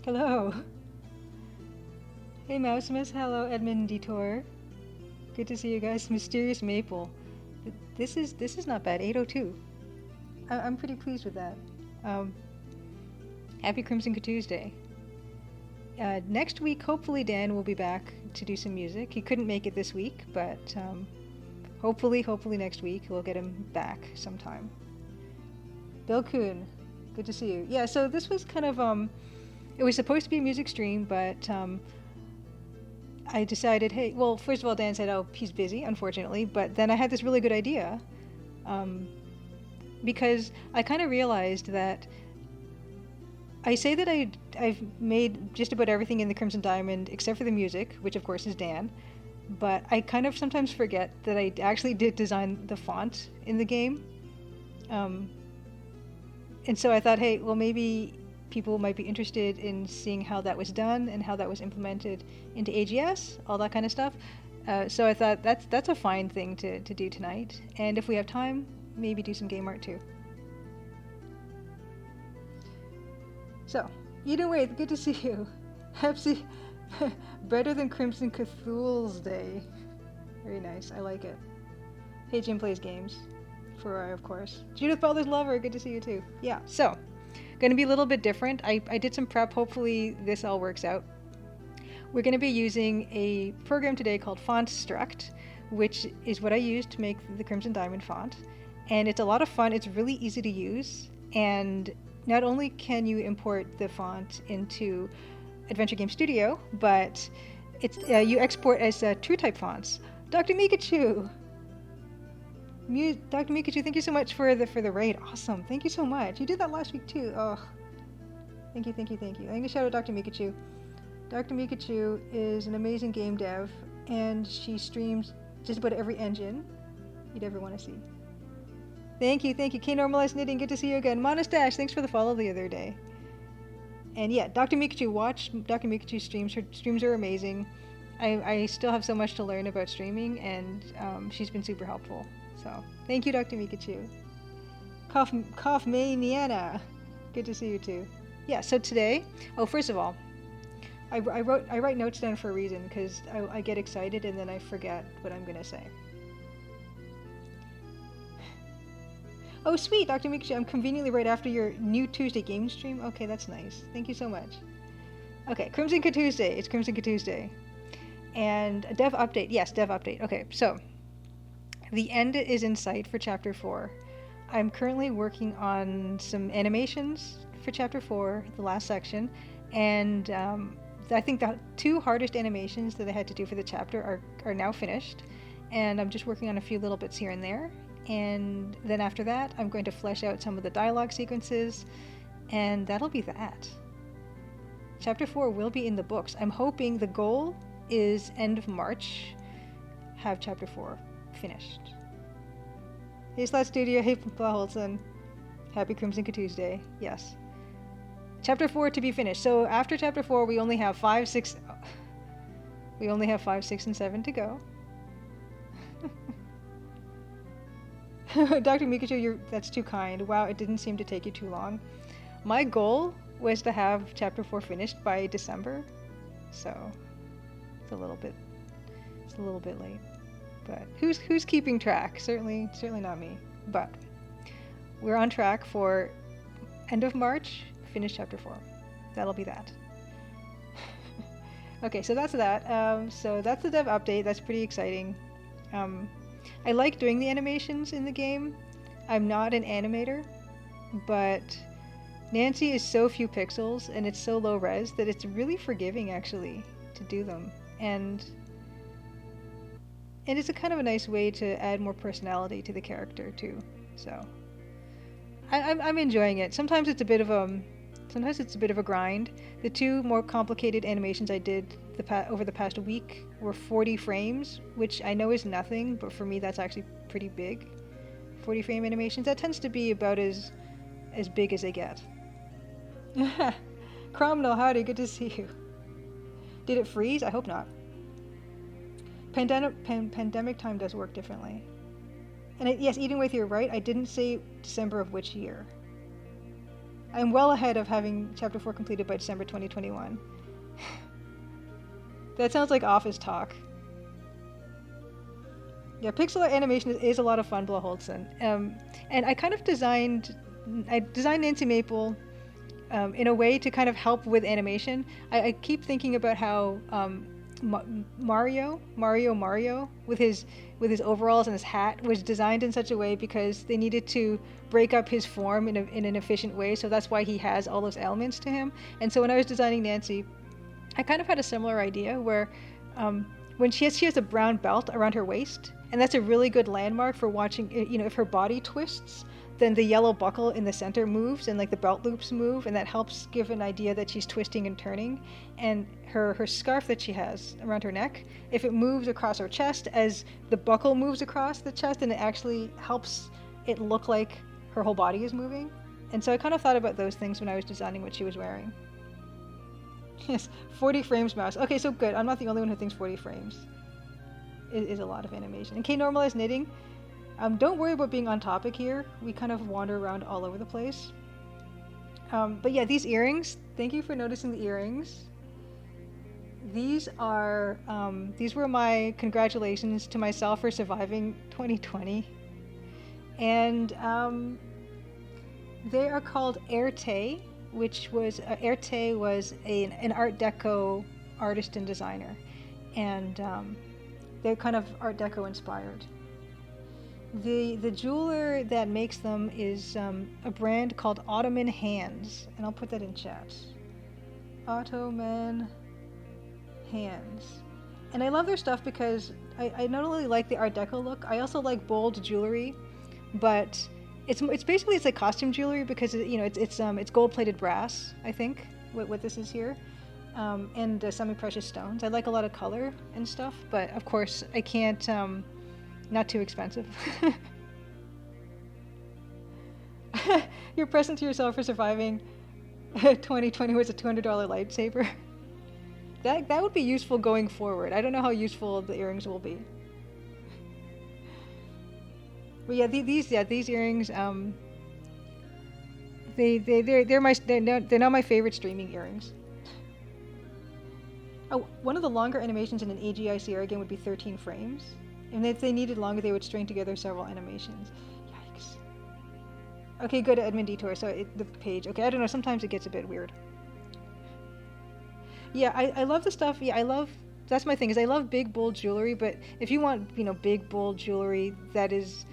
Hello. Hey Mousemas, hello Edmund Detour. Good to see you guys. Mysterious Maple. This is not bad. 802. I'm pretty pleased with that. Um, Happy Crimson Tuesday. Next week, hopefully Dan will be back to do some music. He couldn't make it this week, but hopefully next week we'll get him back sometime. Bill Kuhn, good to see you. Yeah, so this was kind of it was supposed to be a music stream, but I decided, hey, well, first of all, Dan said, oh, he's busy, unfortunately, but then I had this really good idea, because I kind of realized that I say that I've made just about everything in the Crimson Diamond except for the music, which of course is Dan, but I kind of sometimes forget that I actually did design the font in the game. And so I thought, hey, well, maybe people might be interested in seeing how that was done and how that was implemented into AGS, all that kind of stuff. So I thought that's a fine thing to do tonight. And if we have time, maybe do some game art too. So, Eden Wade, good to see you. Pepsi, better than Crimson Cthulhu's Day. Very nice, I like it. Hey, Jim plays games. For of course. Judith Butler's Lover, good to see you too. Yeah, so, gonna be a little bit different. I did some prep, hopefully this all works out. We're gonna be using a program today called FontStruct, which is what I use to make the Crimson Diamond font. And it's a lot of fun, it's really easy to use, and not only can you import the font into Adventure Game Studio, but it's you export as TrueType fonts. Dr. Mikachu! Dr. Mikachu, thank you so much for the raid. Awesome, thank you so much. You did that last week too. Oh, thank you. I'm gonna shout out Dr. Mikachu. Dr. Mikachu is an amazing game dev, and she streams just about every engine you'd ever want to see. Thank you. K-Normalized Knitting, good to see you again. Monastash, thanks for the follow the other day. And yeah, Dr. Mikachu, watch Dr. Mikachu's streams. Her streams are amazing. I still have so much to learn about streaming, and she's been super helpful. So thank you, Dr. Mikachu. Kaufmaniana, good to see you too. Yeah, so today, first of all, I write notes down for a reason, because I get excited and then I forget what I'm gonna say. Oh, sweet, Dr. Mikachu, I'm conveniently right after your new Tuesday game stream. Okay, that's nice. Thank you so much. Okay, Crimson Tuesday. It's Crimson Tuesday. And a dev update. Yes, dev update. Okay, so the end is in sight for Chapter 4. I'm currently working on some animations for Chapter 4, the last section, and I think the two hardest animations that I had to do for the chapter are now finished, and I'm just working on a few little bits here and there. And then after that, I'm going to flesh out some of the dialogue sequences, and that'll be that. Chapter 4 will be in the books. I'm hoping the goal is end of March, have Chapter 4 finished. Hey Slat Studio, hey Paulson, happy Crimson Tuesday, yes. Chapter 4 to be finished. So after Chapter 4, we only have 5, 6, and 7 to go. Dr. Mikachu, that's too kind. Wow, it didn't seem to take you too long. My goal was to have Chapter 4 finished by December, so it's a little bit late. But who's keeping track? Certainly not me. But we're on track for end of March, finish Chapter 4. That'll be that. Okay, so that's that. So that's the dev update. That's pretty exciting. I like doing the animations in the game. I'm not an animator, but Nancy is so few pixels and it's so low res that it's really forgiving actually to do them. And it's a kind of a nice way to add more personality to the character too. So I'm enjoying it. Sometimes it's a bit of a grind. The two more complicated animations I did over the past week were 40 frames, which I know is nothing, but for me that's actually pretty big. 40 frame animations, that tends to be about as big as they get. Cromwell, howdy, good to see you. Did it freeze? I hope not. Pandemic time does work differently. And yes, Eating with you, right? I didn't say December of which year. I'm well ahead of having Chapter 4 completed by December 2021. That sounds like office talk. Yeah, pixel art animation is a lot of fun, Blaholtzen. And I kind of designed Nancy Maple in a way to kind of help with animation. I keep thinking about how Mario, with his overalls and his hat, was designed in such a way because they needed to break up his form in an efficient way. So that's why he has all those elements to him. And so when I was designing Nancy, I kind of had a similar idea where when she has a brown belt around her waist, and that's a really good landmark for watching. If her body twists, then the yellow buckle in the center moves and like the belt loops move, and that helps give an idea that she's twisting and turning. And her scarf that she has around her neck, if it moves across her chest as the buckle moves across the chest, then it actually helps it look like her whole body is moving. And so I kind of thought about those things when I was designing what she was wearing. Yes, 40 frames mouse. Okay, so good. I'm not the only one who thinks 40 frames is a lot of animation. And K-normalized knitting, don't worry about being on topic here. We kind of wander around all over the place. But yeah, these earrings, thank you for noticing the earrings. These were my congratulations to myself for surviving 2020. And they are called Erte, which was, Erte was an Art Deco artist and designer. And they're kind of Art Deco inspired. The jeweler that makes them is a brand called Ottoman Hands, and I'll put that in chat. Ottoman Hands. And I love their stuff because I not only like the Art Deco look, I also like bold jewelry, but it's basically like costume jewelry because it's gold-plated brass, I think, what this is here, and semi-precious stones. I like a lot of color and stuff, but of course I can't. Not too expensive. Your present to yourself for surviving 2020 was a $200 lightsaber. That would be useful going forward. I don't know how useful the earrings will be. But yeah, these earrings. They're now my favorite streaming earrings. Oh, one of the longer animations in an AGI Sierra game would be 13 frames. And if they needed longer, they would string together several animations. Yikes. Okay, go to Edmund Detour. So the page. Okay, I don't know. Sometimes it gets a bit weird. Yeah, I love the stuff. Yeah, that's my thing, is I love big, bold jewelry. But if you want, big, bold jewelry that is,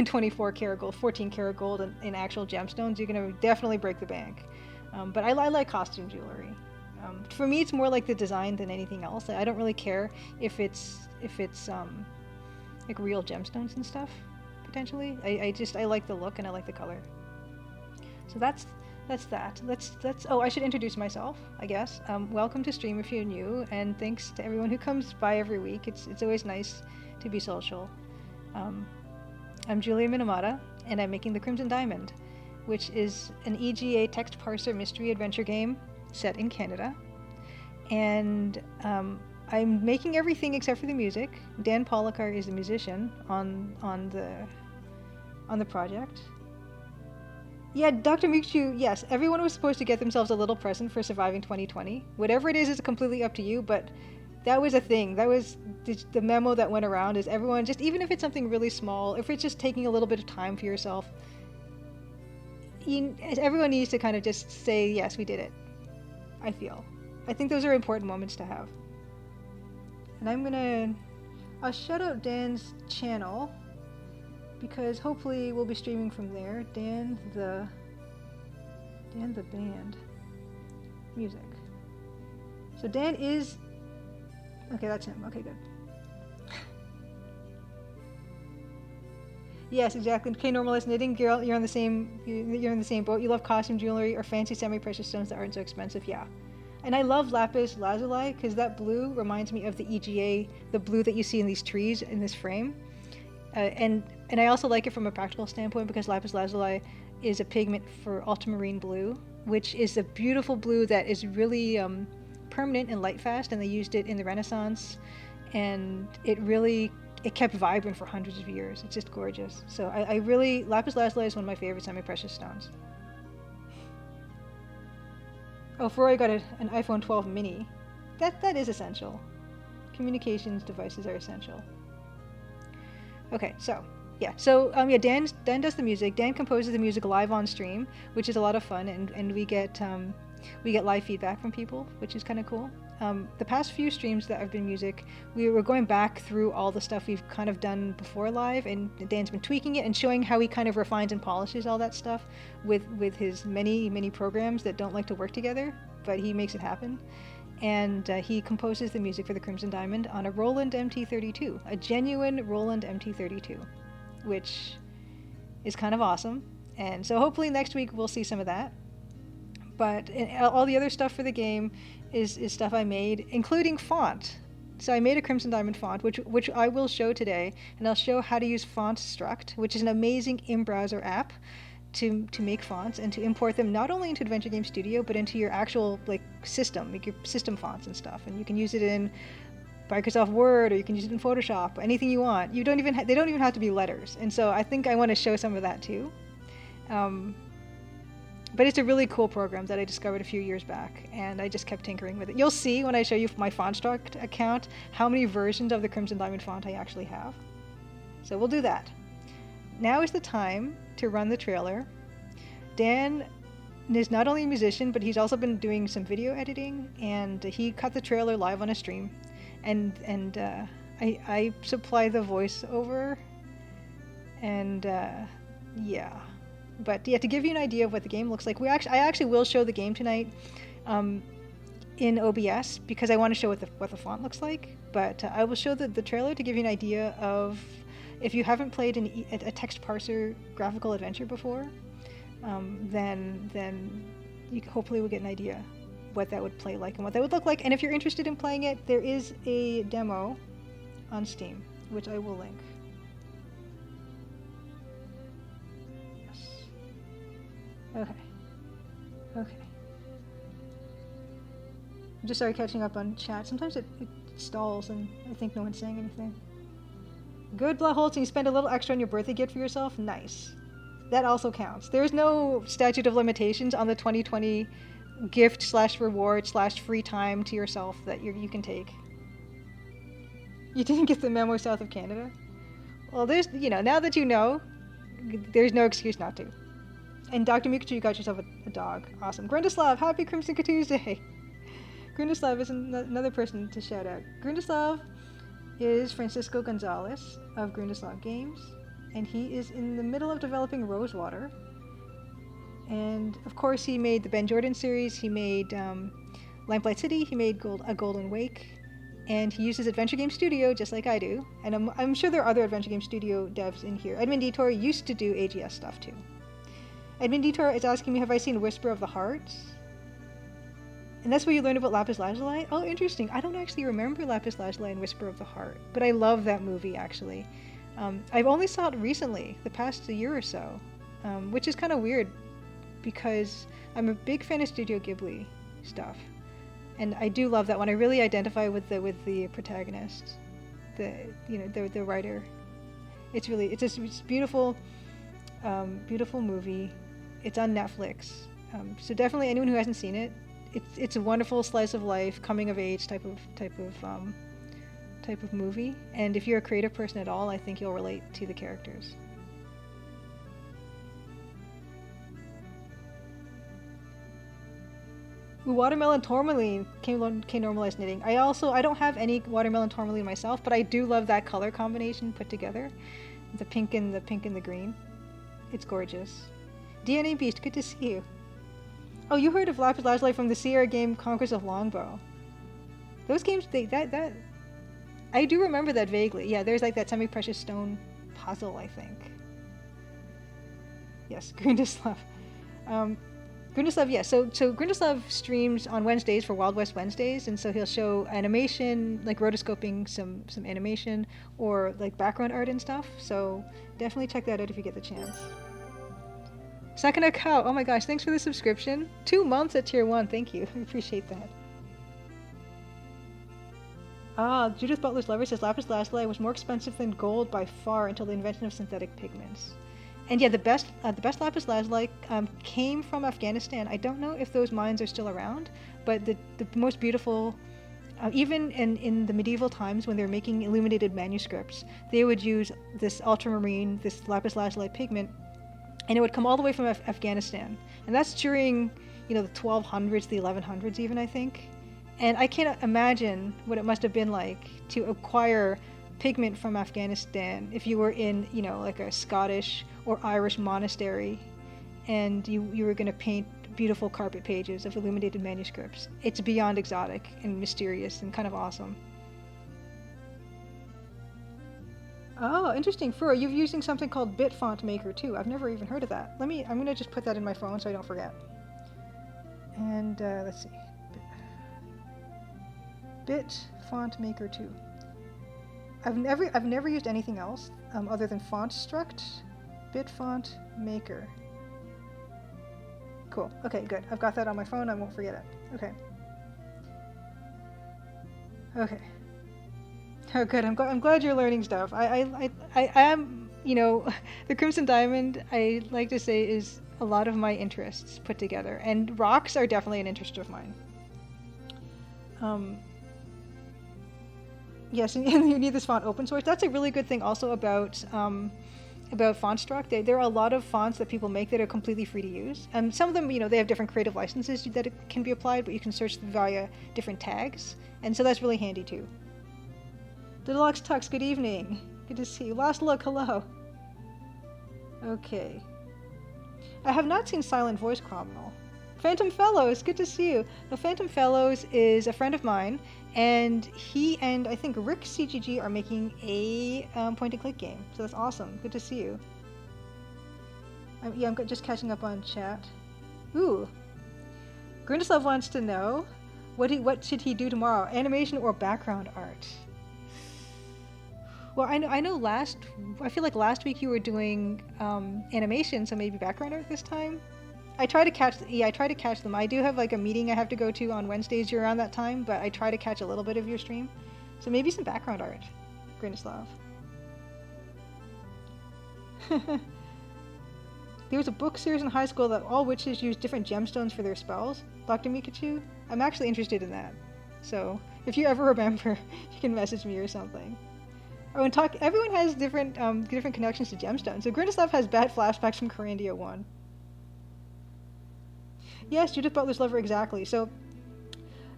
24 karat gold, 14 karat gold, and actual gemstones, you're going to definitely break the bank. But I like costume jewelry. For me, it's more like the design than anything else. I don't really care if it's like real gemstones and stuff. Potentially, I like the look and I like the color. So that's that. Oh, I should introduce myself, I guess. Welcome to stream if you're new, and thanks to everyone who comes by every week. It's always nice to be social. I'm Julia Minamata, and I'm making the Crimson Diamond, which is an EGA text parser mystery adventure game set in Canada, and I'm making everything except for the music. Dan Polakar is the musician on the project. Yeah, Dr. Mikshu, yes, everyone was supposed to get themselves a little present for surviving 2020. Whatever it is completely up to you, but that was a thing. That was the memo that went around, is everyone, just even if it's something really small, if it's just taking a little bit of time for yourself, everyone needs to kind of just say, yes, we did it. I think those are important moments to have. And I'll shout out Dan's channel, because hopefully we'll be streaming from there. Dan the band music. So Dan is, okay, that's him. Okay, good. Yes, exactly. Okay, normalized knitting, girl, you're in the same boat. You love costume jewelry or fancy semi-precious stones that aren't so expensive. Yeah. And I love lapis lazuli because that blue reminds me of the EGA, the blue that you see in these trees in this frame. And I also like it from a practical standpoint because lapis lazuli is a pigment for ultramarine blue, which is a beautiful blue that is really permanent and light fast, and they used it in the Renaissance, and it kept vibrant for hundreds of years. It's just gorgeous. So I really, lapis lazuli is one of my favorite semi-precious stones. Oh, Ferrari got an iPhone 12 mini. That is essential. Communications devices are essential. Okay, so yeah, yeah, Dan does the music. Dan composes the music live on stream, which is a lot of fun, and we get live feedback from people, which is kind of cool. The past few streams that have been music, we were going back through all the stuff we've kind of done before live, and Dan's been tweaking it and showing how he kind of refines and polishes all that stuff with his many programs that don't like to work together, but he makes it happen. And he composes the music for the Crimson Diamond on a Roland MT32, a genuine Roland MT32, which is kind of awesome. And so hopefully next week we'll see some of that. But all the other stuff for the game is stuff I made, including font. So I made a Crimson Diamond font, which I will show today, and I'll show how to use Font Struct, which is an amazing in-browser app to make fonts and to import them not only into Adventure Game Studio but into your actual system, make your system fonts and stuff. And you can use it in Microsoft Word, or you can use it in Photoshop, anything you want. They don't even have to be letters. And so I think I want to show some of that too. But it's a really cool program that I discovered a few years back, and I just kept tinkering with it. You'll see when I show you my FontStruct account how many versions of the Crimson Diamond font I actually have. So we'll do that. Now is the time to run the trailer. Dan is not only a musician, but he's also been doing some video editing, and he cut the trailer live on a stream, and I supply the voiceover, and yeah. But yeah, to give you an idea of what the game looks like, I actually will show the game tonight in OBS because I want to show what the font looks like. But I will show the trailer to give you an idea of, if you haven't played a text parser graphical adventure before, then you hopefully will get an idea what that would play like and what that would look like. And if you're interested in playing it, there is a demo on Steam, which I will link. Yes. Okay. I just started catching up on chat. Sometimes it stalls and I think no one's saying anything. Good, Blaholtz, and you spend a little extra on your birthday gift for yourself? Nice. That also counts. There's no statute of limitations on the 2020 gift / reward / free time to yourself that you can take. You didn't get the memo south of Canada? Well, there's, now that you know, there's no excuse not to. And Dr. Mikachu, you got yourself a dog. Awesome. Grundislav, happy Crimson Tuesday! Grundislav is another person to shout out. Grundislav is Francisco Gonzalez of Grundislav Games, and he is in the middle of developing Rosewater. And of course he made the Ben Jordan series, he made Lamplight City, he made A Golden Wake, and he uses Adventure Game Studio just like I do. And I'm sure there are other Adventure Game Studio devs in here. Edmund Detour used to do AGS stuff too. Edmund Detour is asking me, have I seen Whisper of the Heart? And that's where you learn about Lapis Lazuli? Oh, interesting. I don't actually remember Lapis Lazuli and Whisper of the Heart, but I love that movie, actually. I've only saw it recently, the past year or so, which is kind of weird because I'm a big fan of Studio Ghibli stuff. And I do love that one. I really identify with the protagonist, the writer. It's a beautiful, beautiful movie. It's on Netflix. So definitely anyone who hasn't seen it, it's a wonderful slice of life, coming of age type of movie. And if you're a creative person at all, I think you'll relate to the characters. Ooh, watermelon tourmaline, K-normalized knitting. I don't have any watermelon tourmaline myself, but I do love that color combination put together. The pink and the green. It's gorgeous. DNA Beast, good to see you. Oh, you heard of Lapis Lazuli from the Sierra game Conquest of Longbow. Those games, I do remember that vaguely. Yeah, there's like that semi-precious stone puzzle, I think. Yes, Grundislav. Grundislav, yes. So Grundislav streams on Wednesdays for Wild West Wednesdays, and so he'll show animation, like rotoscoping some animation, or like background art and stuff. So definitely check that out if you get the chance. Sakana Cow, oh my gosh, thanks for the subscription. 2 months at tier 1, thank you. I appreciate that. Judith Butler's Lover says Lapis Lazuli was more expensive than gold by far until the invention of synthetic pigments. And yeah, the best lapis lazuli came from Afghanistan. I don't know if those mines are still around, but the most beautiful, even in the medieval times when they were making illuminated manuscripts, they would use this ultramarine, this lapis lazuli pigment, and it would come all the way from Afghanistan. And that's during, the 1200s, the 1100s even, I think. And I can't imagine what it must have been like to acquire pigment from Afghanistan if you were in, like a Scottish or Irish monastery and you were going to paint beautiful carpet pages of illuminated manuscripts. It's beyond exotic and mysterious and kind of awesome. Oh, interesting. Fur, you're using something called Bit Font Maker too. I've never even heard of that. I'm going to just put that in my phone so I don't forget. And let's see. Bit Font Maker 2. I've never used anything else other than Font Struct. Bit Font Maker. Cool. Okay, good. I've got that on my phone. I won't forget it. Okay. Okay. Oh, good. I'm glad you're learning stuff. I am, the Crimson Diamond, I like to say, is a lot of my interests put together, and rocks are definitely an interest of mine. Yes, and you need this font open source. That's a really good thing also about FontStruct. There are a lot of fonts that people make that are completely free to use. Some of them, they have different creative licenses that can be applied, but you can search via different tags, and so that's really handy too. Deluxe Tux, good evening. Good to see you. Last Look, hello. Okay. I have not seen Silent Voice Cromwell. Phantom Fellows, good to see you. Now, Phantom Fellows is a friend of mine, and he and I think Rick CGG are making a point-and-click game. So that's awesome. Good to see you. I'm just catching up on chat. Ooh. Grindislav wants to know what should he do tomorrow? Animation or background art? Well, I know I feel like last week you were doing animation, so maybe background art this time? I try to catch them. I do have like a meeting I have to go to on Wednesdays around that time, but I try to catch a little bit of your stream. So maybe some background art, Granislav. There was a book series in high school that all witches used different gemstones for their spells. Dr. Mikachu? I'm actually interested in that. So if you ever remember, you can message me or something. Oh, and everyone has different connections to gemstones. So Granislav has bad flashbacks from Corandia 1. Yes, Judith Butler's lover, exactly. So,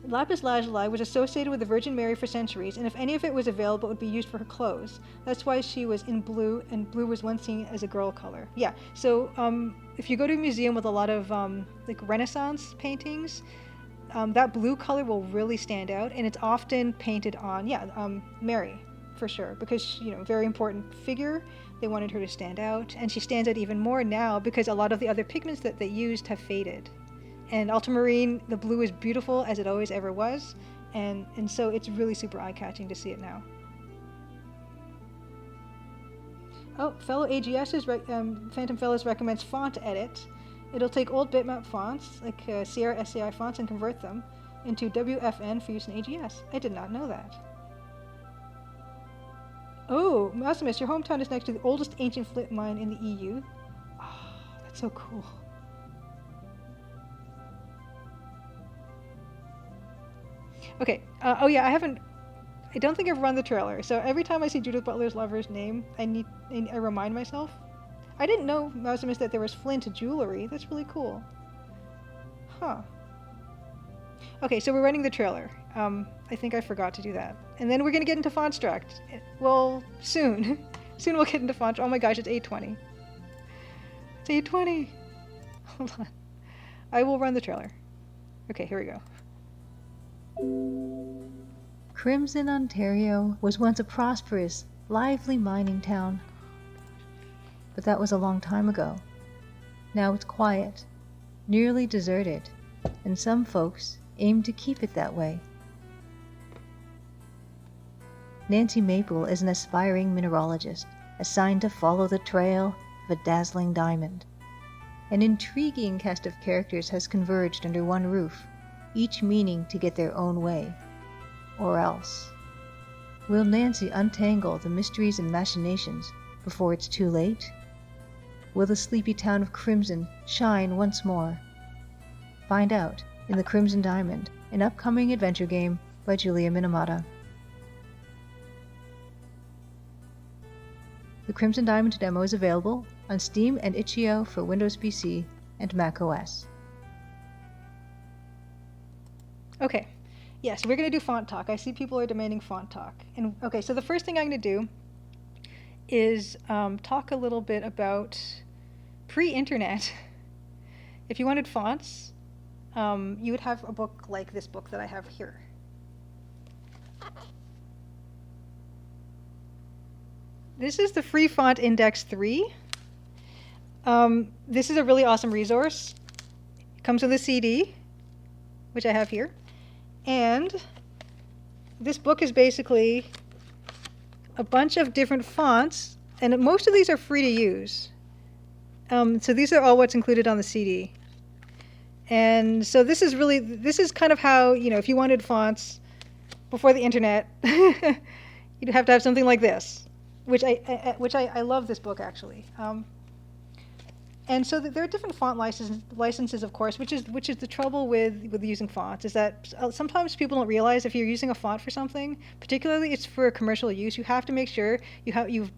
lapis lazuli was associated with the Virgin Mary for centuries, and if any of it was available, it would be used for her clothes. That's why she was in blue, and blue was once seen as a girl color. Yeah, so if you go to a museum with a lot of like Renaissance paintings, that blue color will really stand out, and it's often painted on, Mary, for sure, because, very important figure. They wanted her to stand out, and she stands out even more now because a lot of the other pigments that they used have faded. And ultramarine, the blue is beautiful as it always ever was, and so it's really super eye-catching to see it now. Oh, fellow AGS's Phantom Fellows recommends Font Edit. It'll take old bitmap fonts, like Sierra SAI fonts, and convert them into WFN for use in AGS. I did not know that. Oh, Maximus, your hometown is next to the oldest ancient flint mine in the EU. Oh, that's so cool. Okay. I don't think I've run the trailer. So every time I see Judith Butler's lover's name, I remind myself. I didn't know, Maximus, that there was flint jewelry. That's really cool. Huh. Okay, so we're running the trailer. I think I forgot to do that. And then we're going to get into FontStruct. Well, soon. Soon we'll get into FontStruct. Oh my gosh, it's 8:20. It's 8:20. Hold on. I will run the trailer. Okay, here we go. Crimson, Ontario was once a prosperous, lively mining town. But that was a long time ago. Now it's quiet, nearly deserted, and some folks aim to keep it that way. Nancy Maple is an aspiring mineralogist, assigned to follow the trail of a dazzling diamond. An intriguing cast of characters has converged under one roof, each meaning to get their own way. Or else. Will Nancy untangle the mysteries and machinations before it's too late? Will the sleepy town of Crimson shine once more? Find out in The Crimson Diamond, an upcoming adventure game by Julia Minamata. The Crimson Diamond demo is available on Steam and itch.io for Windows PC and Mac OS. Okay, yes, we're going to do font talk. I see people are demanding font talk. And okay, so the first thing I'm going to do is talk a little bit about pre-internet. If you wanted fonts, you would have a book like this book that I have here. This is the Free Font Index 3. This is a really awesome resource. It comes with a CD, which I have here. And this book is basically a bunch of different fonts, and most of these are free to use. So these are all what's included on the CD. And so this is kind of how, if you wanted fonts before the internet, you'd have to have something like this, which I love this book actually. And so there are different font licenses, of course, which is the trouble with using fonts, is that sometimes people don't realize if you're using a font for something, particularly it's for commercial use, you have to make sure you've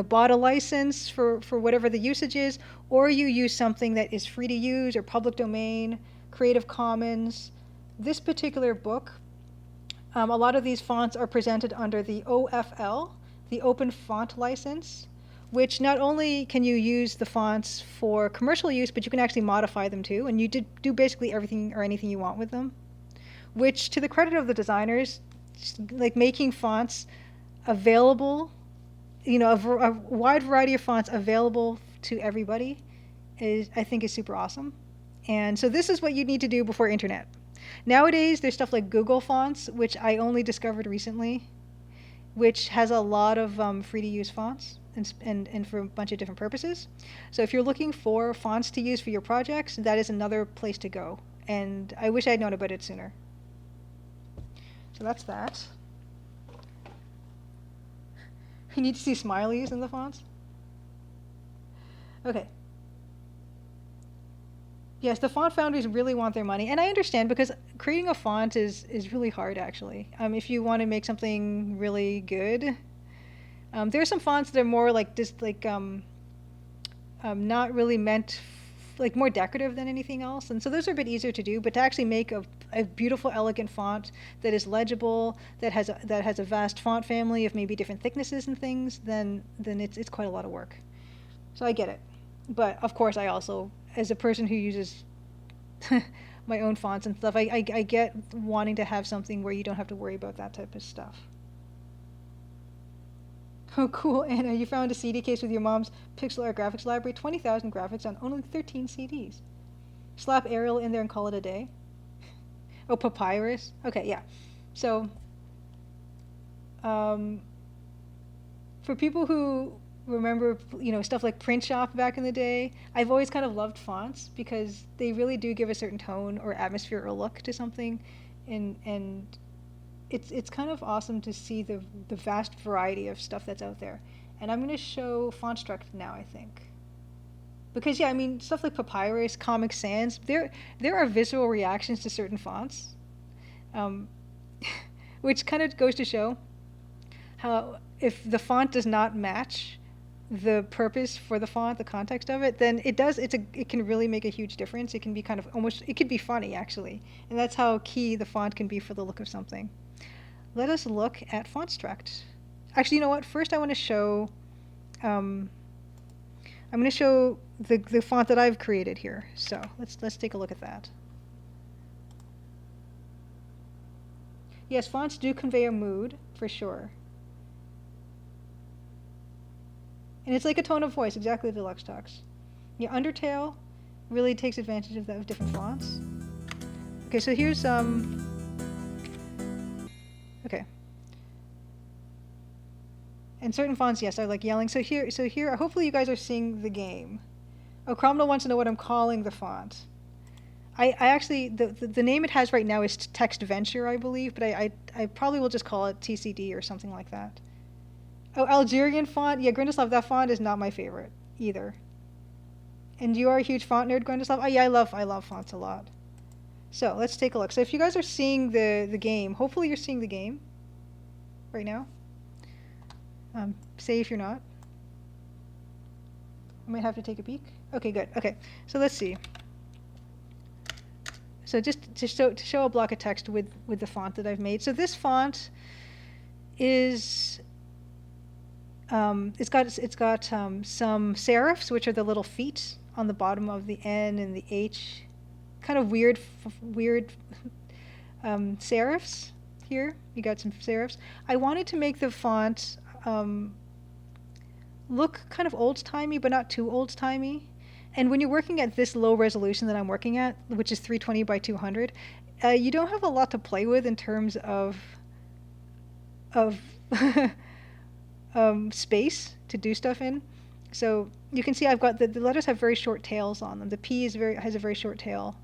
bought a license for whatever the usage is, or you use something that is free to use or public domain, Creative Commons. This particular book, a lot of these fonts are presented under the OFL, the Open Font License, which not only can you use the fonts for commercial use, but you can actually modify them too, and you do basically everything or anything you want with them, which, to the credit of the designers, like making fonts available, a wide variety of fonts available to everybody, I think is super awesome. And so this is what you need to do before internet. Nowadays, there's stuff like Google Fonts, which I only discovered recently, which has a lot of free-to-use fonts and for a bunch of different purposes. So if you're looking for fonts to use for your projects, that is another place to go. And I wish I'd known about it sooner. So that's that. You need to see smileys in the fonts. Okay. Yes, the font foundries really want their money, and I understand, because creating a font is really hard actually. If you want to make something really good, there are some fonts that are more like not really meant like more decorative than anything else, and so those are a bit easier to do. But to actually make a beautiful, elegant font that is legible, that has a vast font family of maybe different thicknesses and things, then it's quite a lot of work. So I get it, but of course I also, as a person who uses my own fonts and stuff, I get wanting to have something where you don't have to worry about that type of stuff. Oh, cool, Anna, you found a CD case with your mom's pixel art graphics library, 20,000 graphics on only 13 CDs. Slap Arial in there and call it a day. Oh, Papyrus. Okay, yeah. So, for people who remember, stuff like Print Shop back in the day, I've always kind of loved fonts because they really do give a certain tone or atmosphere or look to something, and it's kind of awesome to see the vast variety of stuff that's out there. And I'm going to show FontStruct now, I think. Because yeah, stuff like Papyrus, Comic Sans, there are visual reactions to certain fonts, which kind of goes to show how if the font does not match the purpose for the font, the context of it, then it can really make a huge difference. It can be it could be funny actually, and that's how key the font can be for the look of something. Let us look at FontStruct. Actually, you know what? First, I want to show. I'm going to show the font that I've created here. So let's take a look at that. Yes, fonts do convey a mood for sure. And it's like a tone of voice, exactly as Deluxe talks. Yeah, Undertale really takes advantage of different fonts. Okay, so here's okay. And certain fonts, yes, are like yelling. So here, hopefully you guys are seeing the game. Oh, Cromwell wants to know what I'm calling the font. I actually, the name it has right now is Text Venture, I believe, but I probably will just call it TCD or something like that. Oh, Algerian font. Yeah, Grindislav, that font is not my favorite either. And you are a huge font nerd, Gwendoslav? Oh yeah, I love fonts a lot. So let's take a look. So if you guys are seeing the game, hopefully you're seeing the game right now. Say if you're not. I might have to take a peek. Okay, good. Okay, so let's see. So just to show a block of text with the font that I've made. So this font is it's got some serifs, which are the little feet on the bottom of the N and the H, kind of weird serifs here. You got some serifs. I wanted to make the font look kind of old-timey, but not too old-timey. And when you're working at this low resolution that I'm working at, which is 320 by 200, you don't have a lot to play with in terms of space to do stuff in. So you can see I've got the letters have very short tails on them. The P has a very short tail,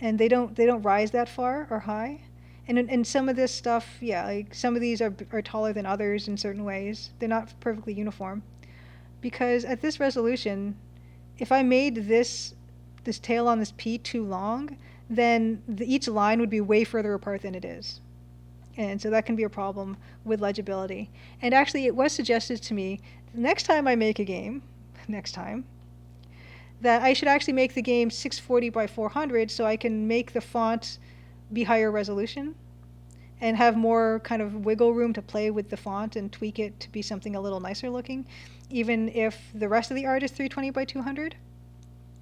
and they don't rise that far or high. And some of this stuff, yeah, like some of these are taller than others in certain ways. They're not perfectly uniform, because at this resolution, if I made this tail on this P too long, then each line would be way further apart than it is. And so that can be a problem with legibility. And actually, it was suggested to me, next time I make a game, that I should actually make the game 640 by 400 so I can make the font be higher resolution and have more kind of wiggle room to play with the font and tweak it to be something a little nicer looking, even if the rest of the art is 320 by 200,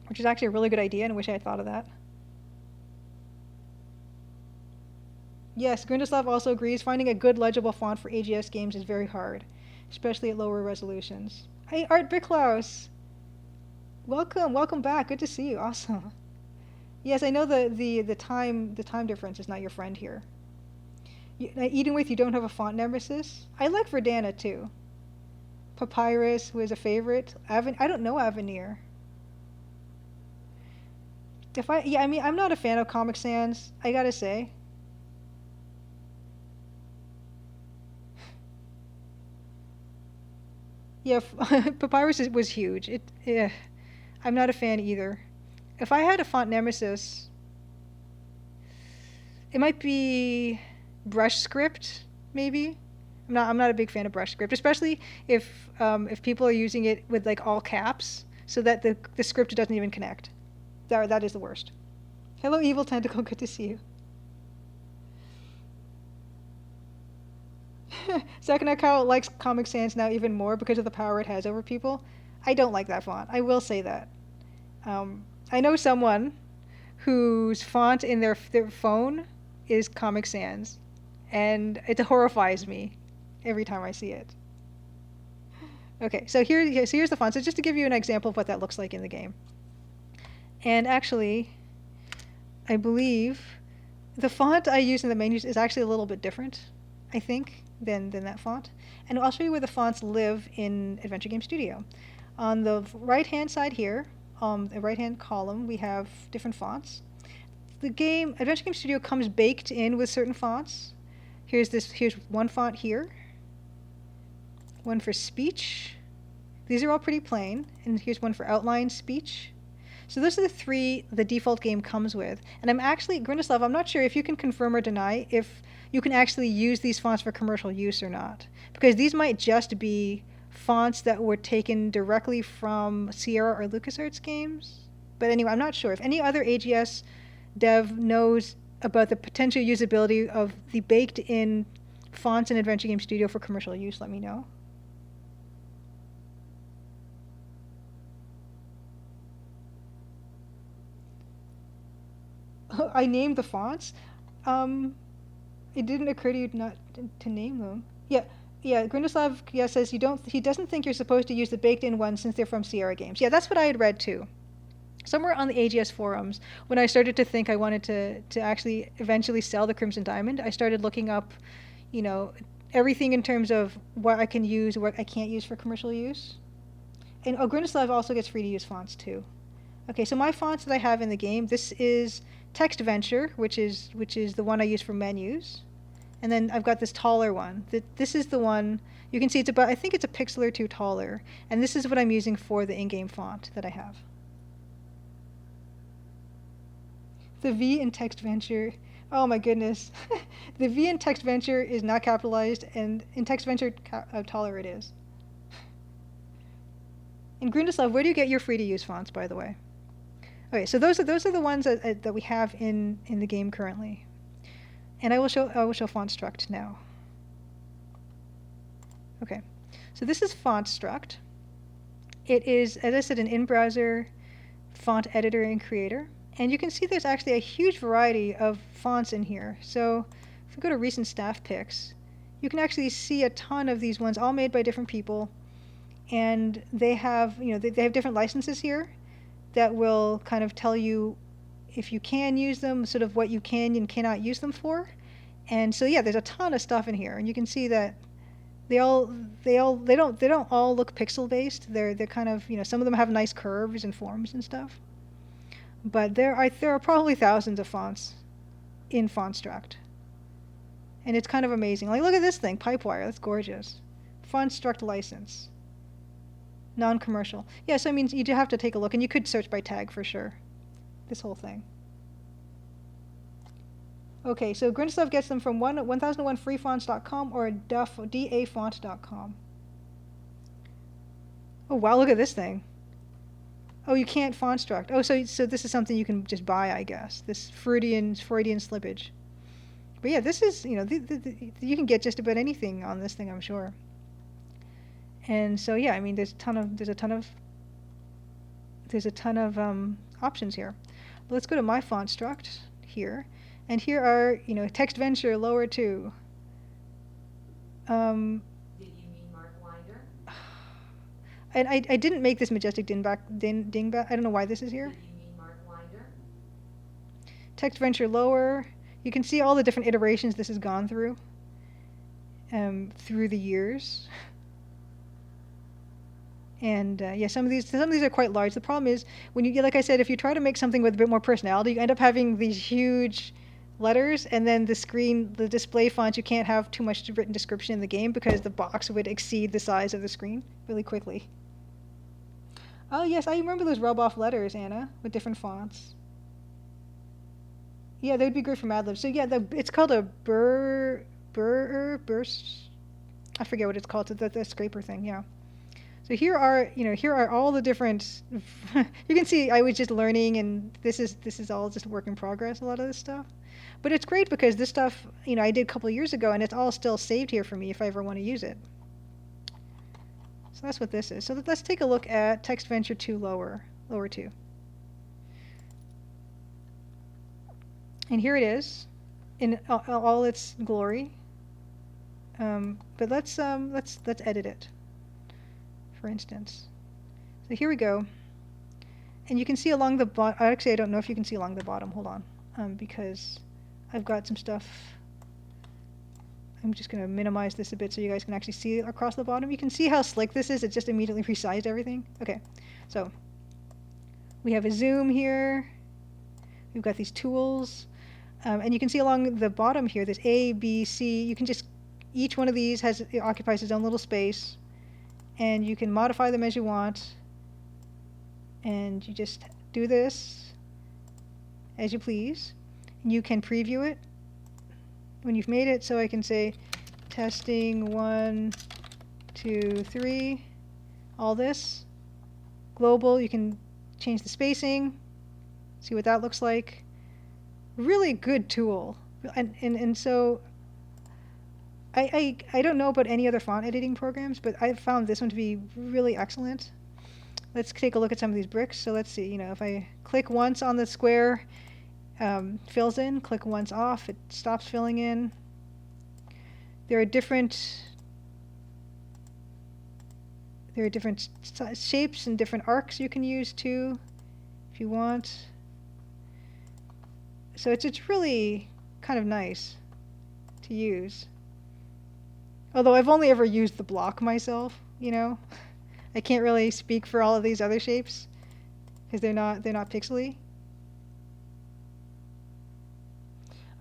which is actually a really good idea, and I wish I had thought of that. Yes, Grindoslav also agrees, finding a good legible font for AGS games is very hard, especially at lower resolutions. Hey, Art Bicklaus! Welcome back. Good to see you. Awesome. Yes, I know the time difference is not your friend here. Eating with, you don't have a font nemesis? I like Verdana too. Papyrus was a favorite. I don't know Avenir. I'm not a fan of Comic Sans, I gotta say. Yeah, Papyrus was huge. I'm not a fan either. If I had a font nemesis, it might be Brush Script, maybe. I'm not a big fan of Brush Script, especially if people are using it with like all caps, so that the script doesn't even connect. That is the worst. Hello, Evil Tentacle. Good to see you. Second account likes Comic Sans now even more because of the power it has over people. I don't like that font. I will say that. I know someone whose font in their phone is Comic Sans, and it horrifies me every time I see it. Okay, so here's the font. So just to give you an example of what that looks like in the game. And actually, I believe the font I use in the menus is actually a little bit different, I think, than that font. And I'll show you where the fonts live in Adventure Game Studio. On the right-hand side here, the right-hand column, we have different fonts. The game, Adventure Game Studio, comes baked in with certain fonts. Here's one font here, one for speech. These are all pretty plain, and here's one for outline speech. So those are the three the default game comes with. And I'm actually, Grindoslav, I'm not sure if you can confirm or deny if you can actually use these fonts for commercial use or not. Because these might just be fonts that were taken directly from Sierra or LucasArts games. But anyway, I'm not sure. If any other AGS dev knows about the potential usability of the baked-in fonts in Adventure Game Studio for commercial use, let me know. I named the fonts. It didn't occur to you not to name them. Yeah, Grindoslav says he doesn't think you're supposed to use the baked-in ones since they're from Sierra Games. Yeah, that's what I had read too. Somewhere on the AGS forums, when I started to think I wanted to actually eventually sell the Crimson Diamond, I started looking up, everything in terms of what I can use, what I can't use for commercial use. And Grindoslav also gets free to use fonts too. Okay, so my fonts that I have in the game, this is Text Venture, which is the one I use for menus. And then I've got this taller one. This is the one, you can see I think it's a pixel or two taller. And this is what I'm using for the in-game font that I have. The V in text venture. Oh my goodness. The V in text venture is not capitalized, and in text venture, taller it is. In Grundislav, where do you get your free to use fonts, by the way? Okay, so those are the ones that we have in the game currently. And I will show font struct now. Okay, so this is font struct. It is, as I said, an in-browser font editor and creator. And you can see there's actually a huge variety of fonts in here. So if we go to recent staff picks, you can actually see a ton of these ones, all made by different people. And they have, they have different licenses here that will kind of tell you if you can use them, sort of what you can and cannot use them for. And so yeah, there's a ton of stuff in here, and you can see that they don't all look pixel based. They're kind of, some of them have nice curves and forms and stuff. But there are probably thousands of fonts in FontStruct. And it's kind of amazing. Like, look at this thing, Pipewire, that's gorgeous. FontStruct license. Non-commercial. Yeah, so I mean, you do have to take a look, and you could search by tag for sure. This whole thing. Okay, so Grinslav gets them from 1001freefonts.com or dafont.com. Oh wow, look at this thing. Oh, you can't FontStruct. Oh, so this is something you can just buy, I guess. This Freudian slippage. But yeah, this is, you can get just about anything on this thing, I'm sure. And so yeah, I mean, there's a ton of options here. Let's go to my FontStruct here, and here are text venture lower 2. Did you mean Mark Winder? And I didn't make this majestic dingbat. I don't know why this is here. Did you mean Mark Winder? Text venture lower. You can see all the different iterations this has gone through the years. And yeah, some of these are quite large. The problem is when like I said, if you try to make something with a bit more personality, you end up having these huge letters, and then the display font, you can't have too much written description in the game because the box would exceed the size of the screen really quickly. Oh yes, I remember those rub-off letters, Anna, with different fonts. Yeah, they would be great for Mad Libs. So yeah, it's called a burst. I forget what it's called. The scraper thing. Yeah. So here are all the different. You can see I was just learning, and this is all just work in progress. A lot of this stuff, but it's great because this stuff I did a couple of years ago, and it's all still saved here for me if I ever want to use it. So that's what this is. So let's take a look at Text Venture 2 lower 2. And here it is in all its glory. But let's edit it, for instance. So here we go. And you can see along the bottom, actually I don't know if you can see along the bottom, hold on, because I've got some stuff. I'm just going to minimize this a bit so you guys can actually see it across the bottom. You can see how slick this is. It just immediately resized everything. Okay, so we have a zoom here. We've got these tools. And you can see along the bottom here, there's A, B, C. You can just, each one of these occupies its own little space. And you can modify them as you want. And you just do this as you please. And you can preview it when you've made it, so I can say testing 1, 2, 3, all this. Global, you can change the spacing, see what that looks like. Really good tool. And so I don't know about any other font editing programs, but I found this one to be really excellent. Let's take a look at some of these bricks. So let's see, if I click once on the square, fills in, click once off, it stops filling in. There are different shapes and different arcs you can use too, if you want. So it's really kind of nice to use. Although I've only ever used the block myself, I can't really speak for all of these other shapes because they're not pixely.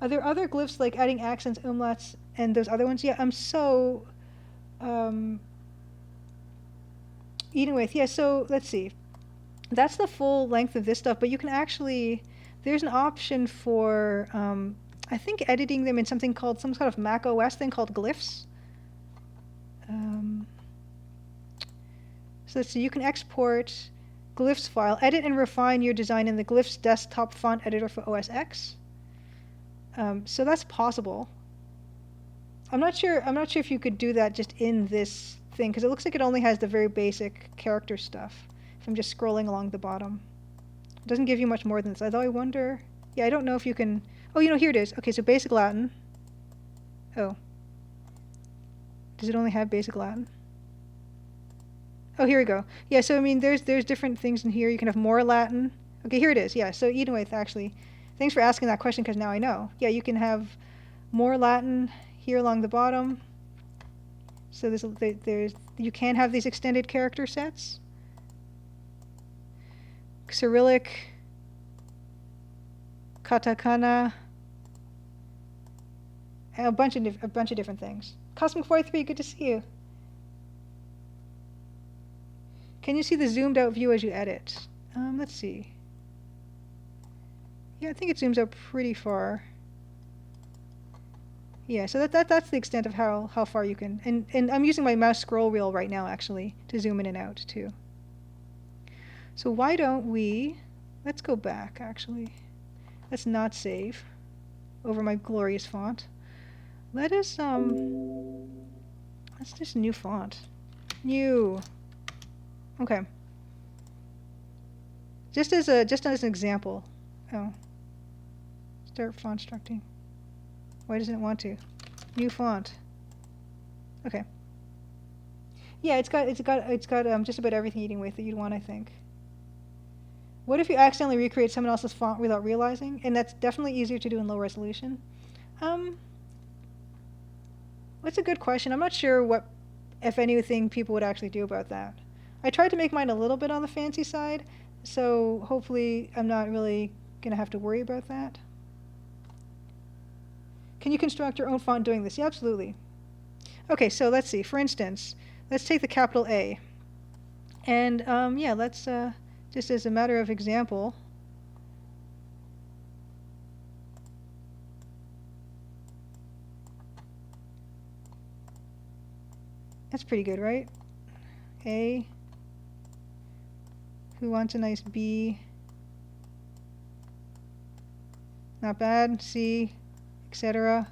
Are there other glyphs like adding accents, umlauts, and those other ones? Yeah, I'm so eaten with. Yeah, so let's see. That's the full length of this stuff, but you can actually, there's an option for, I think, editing them in something called, some sort of Mac OS thing called glyphs. So let's see, you can export glyphs file, edit and refine your design in the glyphs desktop font editor for OS X. So that's possible. I'm not sure if you could do that just in this thing, because it looks like it only has the very basic character stuff. If I'm just scrolling along the bottom, it doesn't give you much more than this. Although I wonder, yeah, I don't know if you can. Oh, here it is. Okay, so basic Latin. Oh, does it only have basic Latin? Oh, here we go. Yeah, so I mean, there's different things in here. You can have more Latin. Okay, here it is. Yeah, so Edenwaith, actually, thanks for asking that question, because now I know. Yeah, you can have more Latin here along the bottom. So you can have these extended character sets. Cyrillic, katakana, a bunch of different things. Cosmic 43, good to see you. Can you see the zoomed out view as you edit? Let's see. Yeah, I think it zooms out pretty far. Yeah, so that's the extent of how far you can. And I'm using my mouse scroll wheel right now, actually, to zoom in and out, too. So why don't we... Let's go back, actually. Let's not save over my glorious font. Let's just new font. New. Okay. Just as an example. Oh. Start font structing. Why doesn't it want to? New font. Okay. Yeah, it's got just about everything Edenwaith that you'd want, I think. What if you accidentally recreate someone else's font without realizing? And that's definitely easier to do in low resolution. That's a good question. I'm not sure what, if anything, people would actually do about that. I tried to make mine a little bit on the fancy side, so hopefully I'm not really going to have to worry about that. Can you construct your own font doing this? Yeah, absolutely. Okay, so let's see. For instance, let's take the capital A. And yeah, let's, just as a matter of example, that's pretty good, right? A. Who wants a nice B? Not bad. C, etc.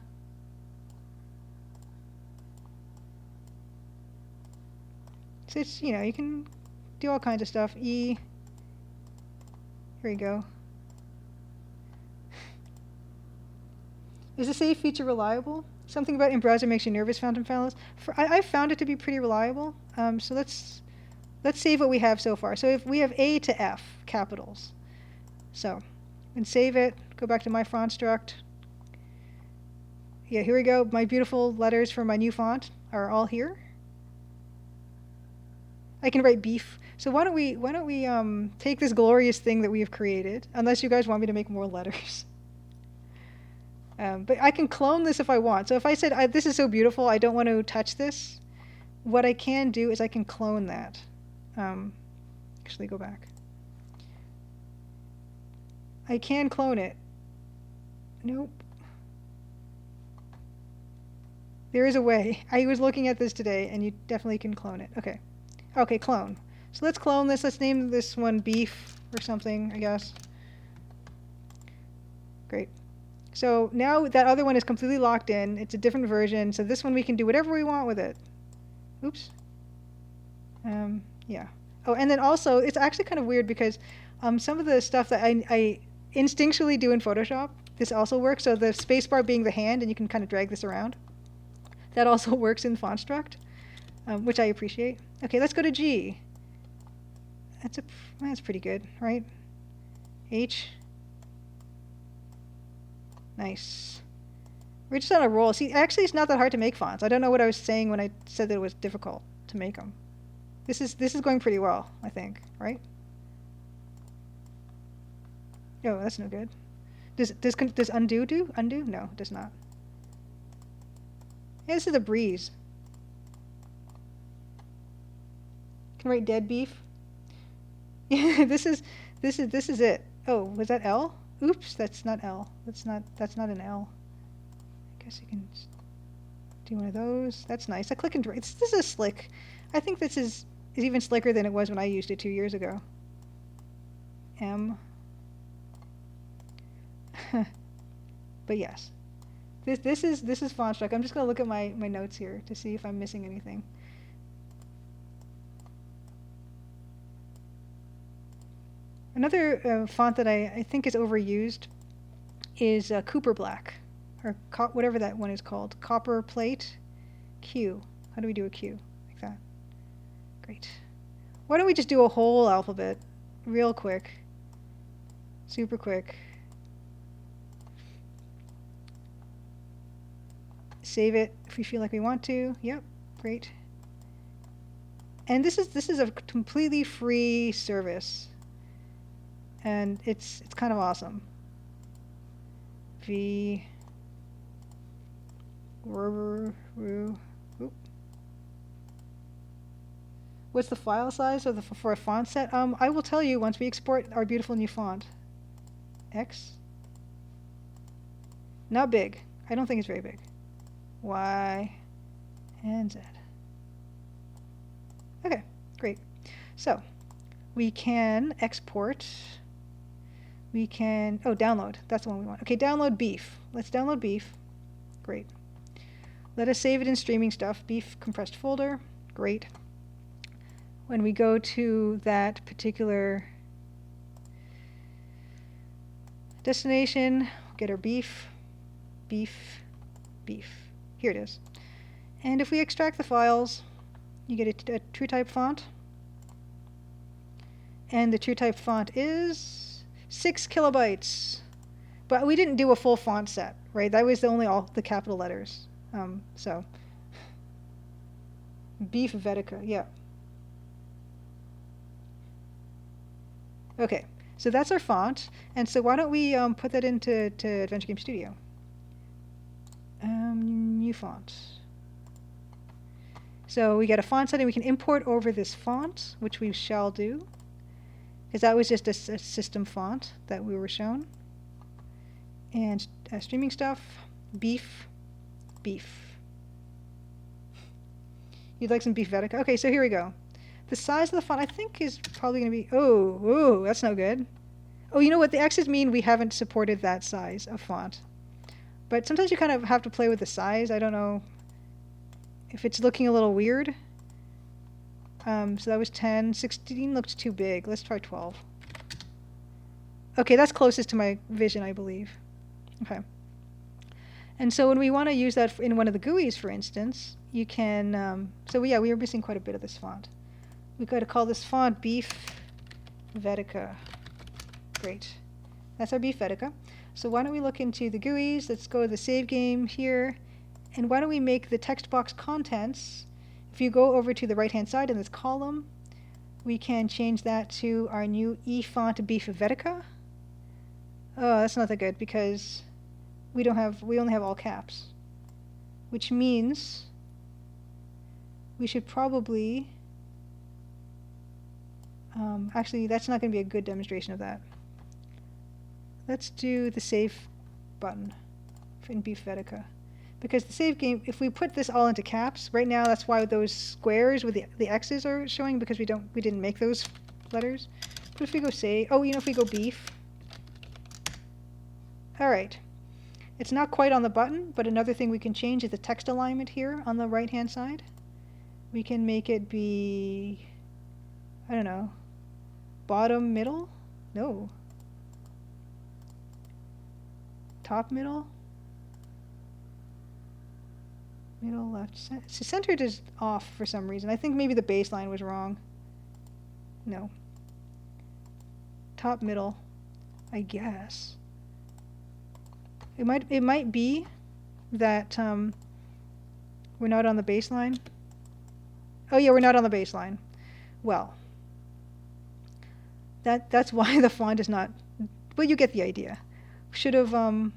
So it's, you can do all kinds of stuff. E. Here we go. Is the save feature reliable? Something about in browser makes you nervous, Fountain Fellows. I found it to be pretty reliable. So let's save what we have so far. So if we have A to F, capitals. So, and save it, go back to my font struct. Yeah, here we go. My beautiful letters for my new font are all here. I can write beef. So why don't we take this glorious thing that we have created, unless you guys want me to make more letters. But I can clone this if I want. So if I said, this is so beautiful, I don't want to touch this, what I can do is I can clone that. Actually, go back. I can clone it. Nope. There is a way. I was looking at this today, and you definitely can clone it. Okay. Okay, clone. So let's clone this. Let's name this one beef or something, I guess. Great. So now that other one is completely locked in. It's a different version. So this one we can do whatever we want with it. Oops. Yeah. Oh, and then also, it's actually kind of weird because some of the stuff that I instinctually do in Photoshop, this also works. So the spacebar being the hand, and you can kind of drag this around. That also works in FontStruct, which I appreciate. Okay, let's go to G. That's pretty good, right? H. Nice. We're just on a roll. See, actually, it's not that hard to make fonts. I don't know what I was saying when I said that it was difficult to make them. This is going pretty well, I think, right? Oh, that's no good. Does undo do? Undo? No, it does not. Yeah, this is a breeze. Can write dead beef. Yeah, this is it. Oh, was that L? Oops, that's not L. That's not an L. I guess you can do one of those. That's nice. A click and drag. This is slick. I think this is even slicker than it was when I used it 2 years ago. M. But yes, this is Fonstruck. I'm just gonna look at my notes here to see if I'm missing anything. Another font that I think is overused is Cooper Black, or whatever that one is called. Copper Plate Q. How do we do a Q? Like that. Great. Why don't we just do a whole alphabet real quick? Super quick. Save it if we feel like we want to. Yep, great. And this is a completely free service, and it's kind of awesome. V. What's the file size for a font set? I will tell you once we export our beautiful new font. X. Not big. I don't think it's very big. Y and Z. Okay, great. So we can export. We can, download. That's the one we want. Okay, download beef. Let's download beef. Great. Let us save it in streaming stuff. Beef compressed folder. Great. When we go to that particular destination, we'll get our beef, beef, beef. Here it is. And if we extract the files, you get a true type font. And the true type font is 6 kilobytes. But we didn't do a full font set, right? That was only all the capital letters. So Beef Vedica, yeah. Okay, so that's our font. And so why don't we put that into Adventure Game Studio? New font. So we get a font setting. We can import over this font, which we shall do, because that was just a system font that we were shown. And streaming stuff, beef, beef. You'd like some beef Vedica? Okay, so here we go. The size of the font, I think, is probably going to be, oh, that's no good. Oh, you know what? The X's mean we haven't supported that size of font. But sometimes you kind of have to play with the size. I don't know if it's looking a little weird. So that was 10. 16 looked too big. Let's try 12. Okay, that's closest to my vision, I believe. Okay. And so when we want to use that in one of the GUIs, for instance, you can, we were missing quite a bit of this font. We've got to call this font Beef Vedica. Great. That's our Beef Vedica. So why don't we look into the GUIs? Let's go to the save game here. And why don't we make the text box contents, if you go over to the right-hand side in this column, we can change that to our new eFont Beef Vedica. Oh, that's not that good because we only have all caps, which means we should probably, actually that's not going to be a good demonstration of that. Let's do the save button in Beef Vedica. Because the save game, if we put this all into caps, right now that's why those squares with the X's are showing, because we didn't make those letters. But if we go save, if we go beef. Alright. It's not quite on the button, but another thing we can change is the text alignment here on the right hand side. We can make it be, I don't know, bottom middle? No. Top middle? Middle left. Centered is off for some reason. I think maybe the baseline was wrong. No. Top middle, I guess. It might be that we're not on the baseline. Oh yeah, we're not on the baseline. Well, that's why the font is not. Well, you get the idea. Should have done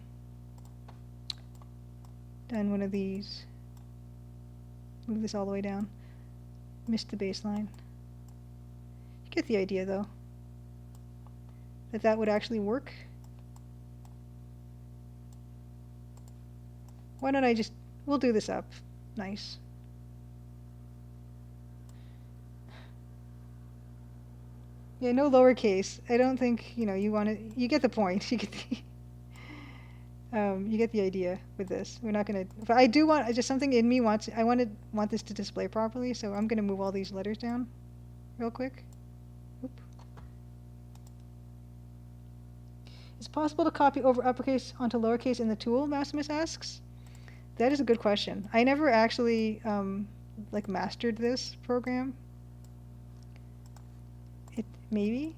one of these. Move this all the way down. Missed the baseline. You get the idea, though. That would actually work. Why don't I just, we'll do this up. Nice. Yeah, no lowercase. I don't think, you want to, you get the point. You get the idea with this. We're not going to, but I do want, just something in me wants, I want this to display properly, so I'm going to move all these letters down real quick. Oop. Is it possible to copy over uppercase onto lowercase in the tool, Maximus asks? That is a good question. I never actually, mastered this program. Maybe?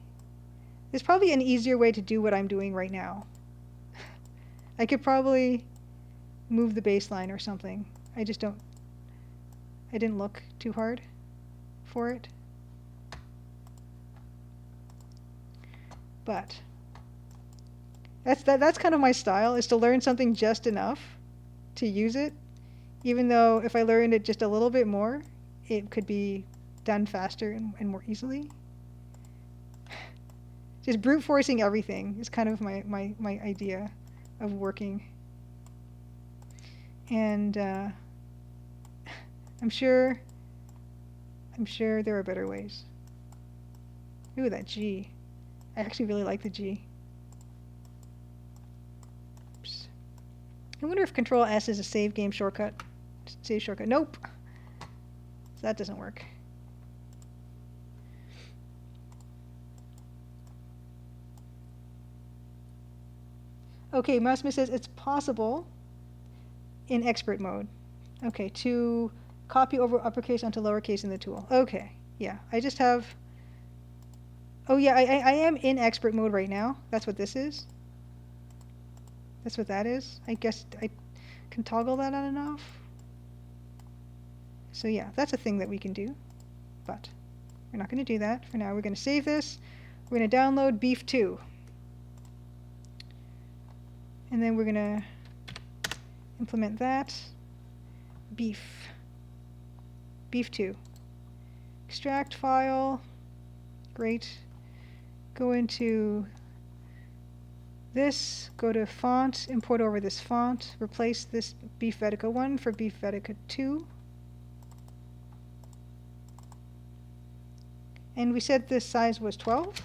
There's probably an easier way to do what I'm doing right now. I could probably move the baseline or something. I didn't look too hard for it. But that's kind of my style, is to learn something just enough to use it, even though if I learned it just a little bit more, it could be done faster and more easily. Just brute forcing everything is kind of my idea of working. And I'm sure there are better ways. Ooh, that G. I actually really like the G. Oops. I wonder if Control S is a save game shortcut. Save shortcut. Nope. So that doesn't work. Okay, Maximus says it's possible in expert mode. Okay, to copy over uppercase onto lowercase in the tool. Okay, yeah, I just have, oh yeah, I am in expert mode right now. That's what this is. That's what that is. I guess I can toggle that on and off. So yeah, that's a thing that we can do, but we're not going to do that for now. We're going to save this. We're going to download Beef 2. And then we're going to implement that. Beef 2. Extract file. Great. Go into this, go to font, import over this font, replace this Beef Vedica 1 for Beef Vedica 2. And we said this size was 12?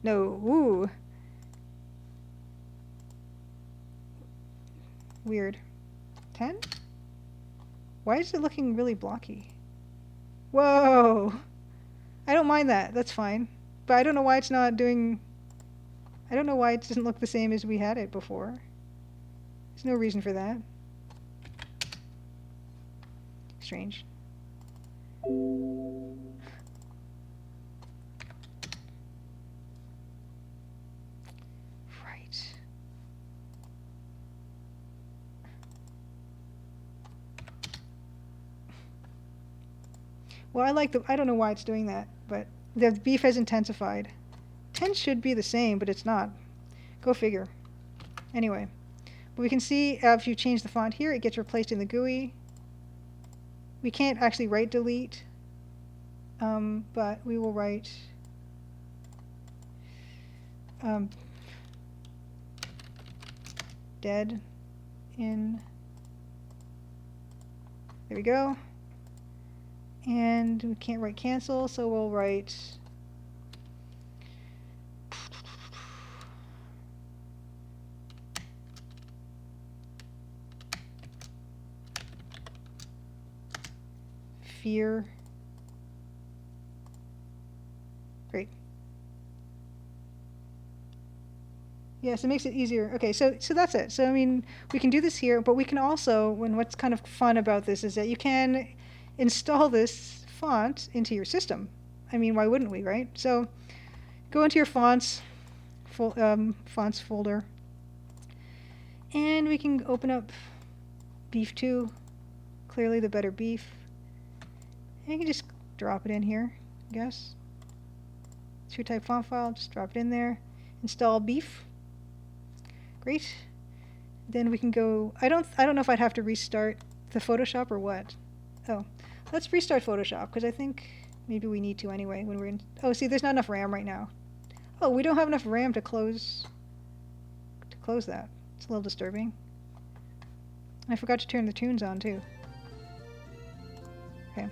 No, ooh. Weird. 10? Why is it looking really blocky? Whoa! I don't mind that. That's fine. But I don't know why it's not doing... I don't know why it doesn't look the same as we had it before. There's no reason for that. Strange. Right. Well, I don't know why it's doing that, but the beef has intensified. 10 should be the same, but it's not. Go figure. Anyway, but we can see if you change the font here, it gets replaced in the GUI. We can't actually write delete, but we will write dead in. There we go. And we can't write cancel, so we'll write fear. Great. Yes, it makes it easier. Okay, so that's it. So I mean, we can do this here, but we can also, what's kind of fun about this is that you can install this font into your system. I mean, why wouldn't we, right? So go into your fonts folder, and we can open up Beef 2, clearly the better beef. And you can just drop it in here, I guess. TrueType font file, just drop it in there. Install Beef. Great. Then we can go, I don't know if I'd have to restart the Photoshop or what. Oh, let's restart Photoshop, because I think maybe we need to anyway when we're in. Oh, see, there's not enough RAM right now. Oh, we don't have enough RAM to close that. It's a little disturbing. I forgot to turn the tunes on too. Okay.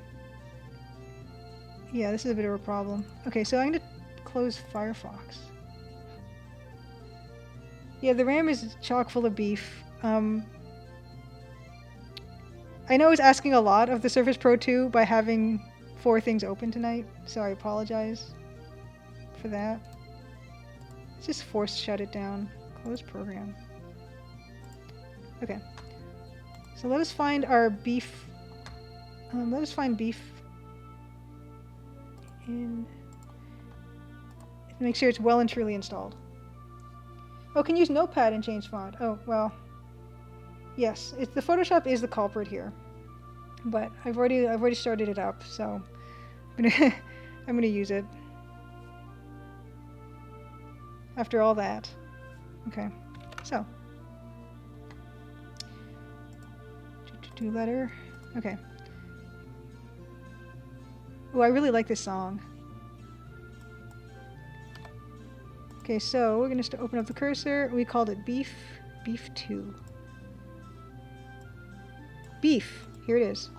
Yeah, this is a bit of a problem. Okay, so I'm going to close Firefox. Yeah, the RAM is chock full of beef. I know it's asking a lot of the Surface Pro 2 by having 4 things open tonight, so I apologize for that. Let's just force shut it down. Close program. Okay. So let us find our beef. Let us find beef in. Make sure it's well and truly installed. Oh, can use Notepad and change font. Oh well. Yes, the Photoshop is the culprit here, but I've already started it up, so I'm gonna use it. After all that, okay. So, do letter. Okay. Oh, I really like this song. Okay, so we're gonna open up the cursor. We called it Beef 2. Beef. Here it is.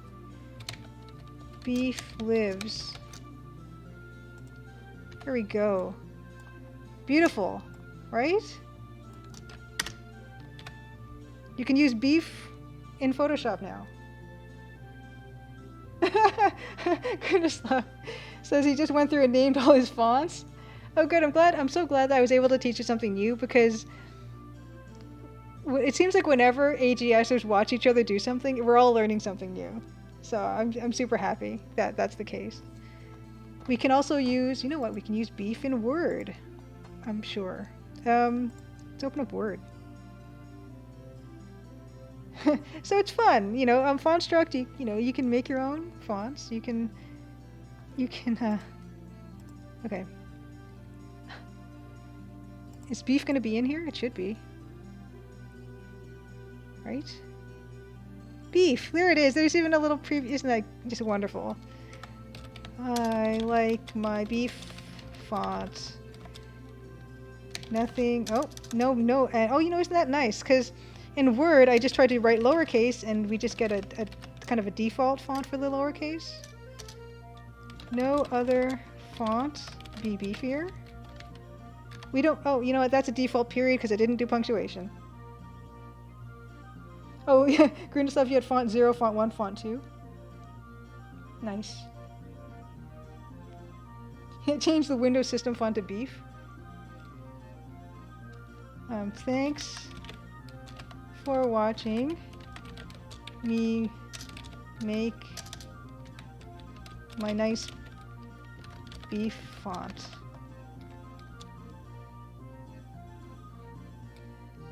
Beef lives. Here we go. Beautiful, right? You can use beef in Photoshop now. Goodness love says he just went through and named all his fonts. Oh good, I'm so glad that I was able to teach you something new, because it seems like whenever AGSers watch each other do something, we're all learning something new. So I'm super happy that that's the case. We can also use, you know what, we can use beef in Word, I'm sure. Let's open up Word. So it's fun, you know, FontStruct, you know, you can make your own fonts. You can, okay. Is beef gonna be in here? It should be. Right? Beef, there it is. There's even a little preview. Isn't that just wonderful? I like my beef font. Nothing, oh, no, and oh, you know, isn't that nice? Because in Word, I just tried to write lowercase and we just get a kind of a default font for the lowercase. No other font be beefier. We don't, oh, you know what, that's a default period because I didn't do punctuation. Oh, yeah, green stuff, you had font 0, font 1, font 2. Nice. Change the Windows system font to beef. Thanks for watching me make my nice beef font.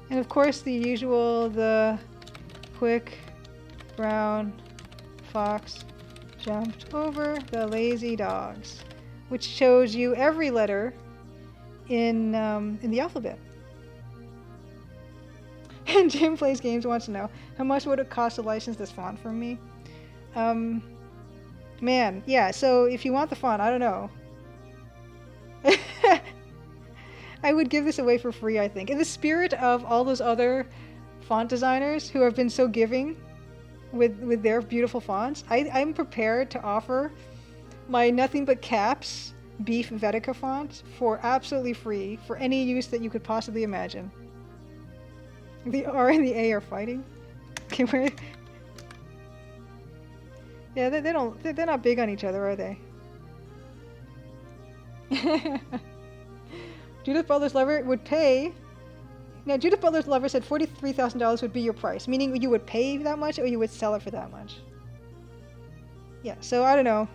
And of course the usual, the quick brown fox jumped over the lazy dogs, which shows you every letter in the alphabet. And Jim Plays Games wants to know, how much would it cost to license this font from me? Man, yeah, so if you want the font, I don't know. I would give this away for free, I think. In the spirit of all those other font designers who have been so giving with their beautiful fonts, I'm prepared to offer my nothing but caps beef Vedica font for absolutely free for any use that you could possibly imagine. The R and the A are fighting. Okay, where? Yeah, they're not big on each other, are they? Judith Butler's Lover would pay. Now, Judith Butler's Lover said $43,000 would be your price, meaning you would pay that much or you would sell it for that much. Yeah, so I don't know.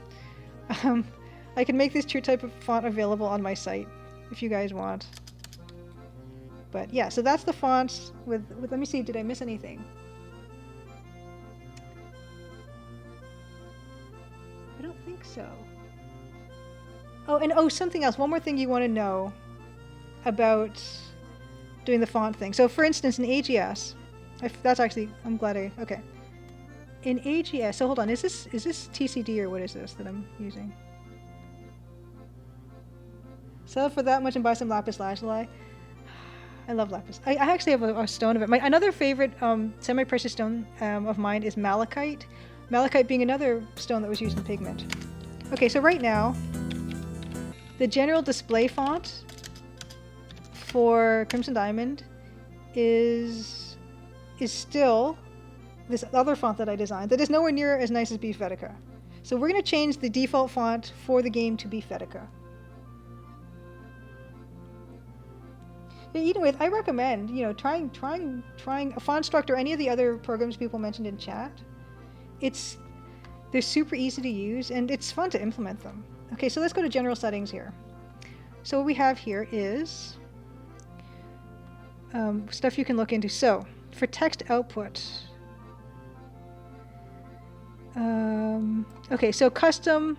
I can make this true type of font available on my site if you guys want. But yeah, so that's the font with let me see, did I miss anything? I don't think so. Oh, and oh, something else. One more thing you want to know about doing the font thing. So for instance, in AGS, that's actually, I'm glad okay. In AGS, so hold on, is this TCD or what is this that I'm using? Sell it for that much and buy some lapis lazuli. I love lapis. I actually have a stone of it. Another favorite semi-precious stone of mine is malachite. Malachite being another stone that was used in pigment. Okay, so right now, the general display font for Crimson Diamond is still this other font that I designed that is nowhere near as nice as Beef Vetica. So we're going to change the default font for the game to Beef Vetica. Either way, I recommend, you know, trying a Fontstruct or any of the other programs people mentioned in chat. They're super easy to use and it's fun to implement them. Okay, so let's go to general settings here. So what we have here is stuff you can look into. So for text output, okay, so custom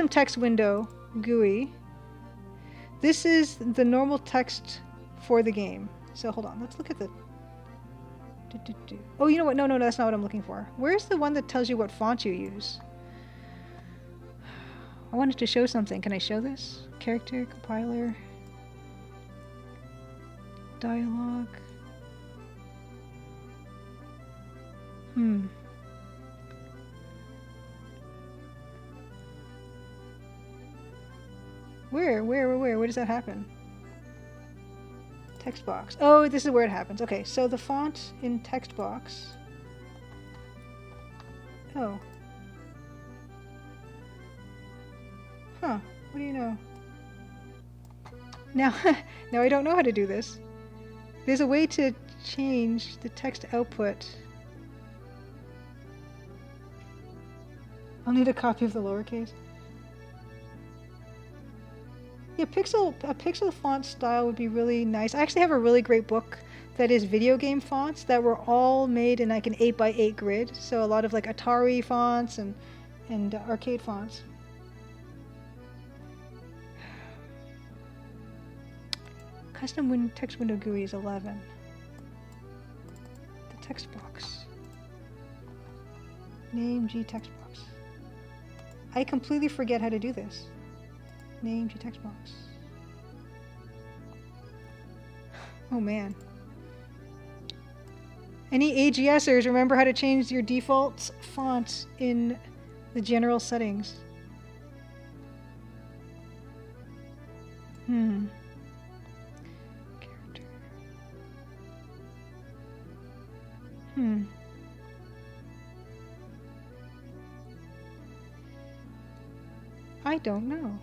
text window GUI. This is the normal text for the game. So hold on, let's look at the... Oh, you know what? No, that's not what I'm looking for. Where's the one that tells you what font you use? I wanted to show something. Can I show this? Character, compiler, dialogue. Where does that happen? Text box. Oh, this is where it happens. Okay, so the font in text box. Oh. Huh. What do you know? Now, now I don't know how to do this. There's a way to change the text output. I'll need a copy of the lowercase. Yeah, a pixel font style would be really nice. I actually have a really great book that is video game fonts that were all made in like an 8x8 grid. So a lot of like Atari fonts and arcade fonts. Custom text window GUI is 11. The text box. Name G text box. I completely forget how to do this. Name G text box. Oh man. Any AGSers, remember how to change your default font in the general settings. Character. I don't know.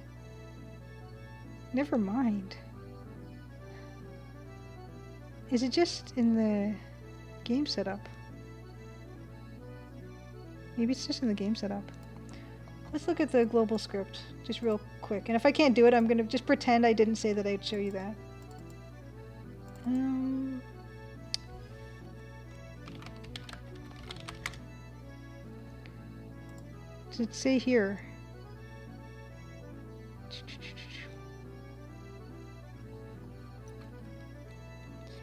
Never mind. Is it just in the game setup? Maybe it's just in the game setup. Let's look at the global script just real quick. And if I can't do it, I'm going to just pretend I didn't say that I'd show you that. Does it say here?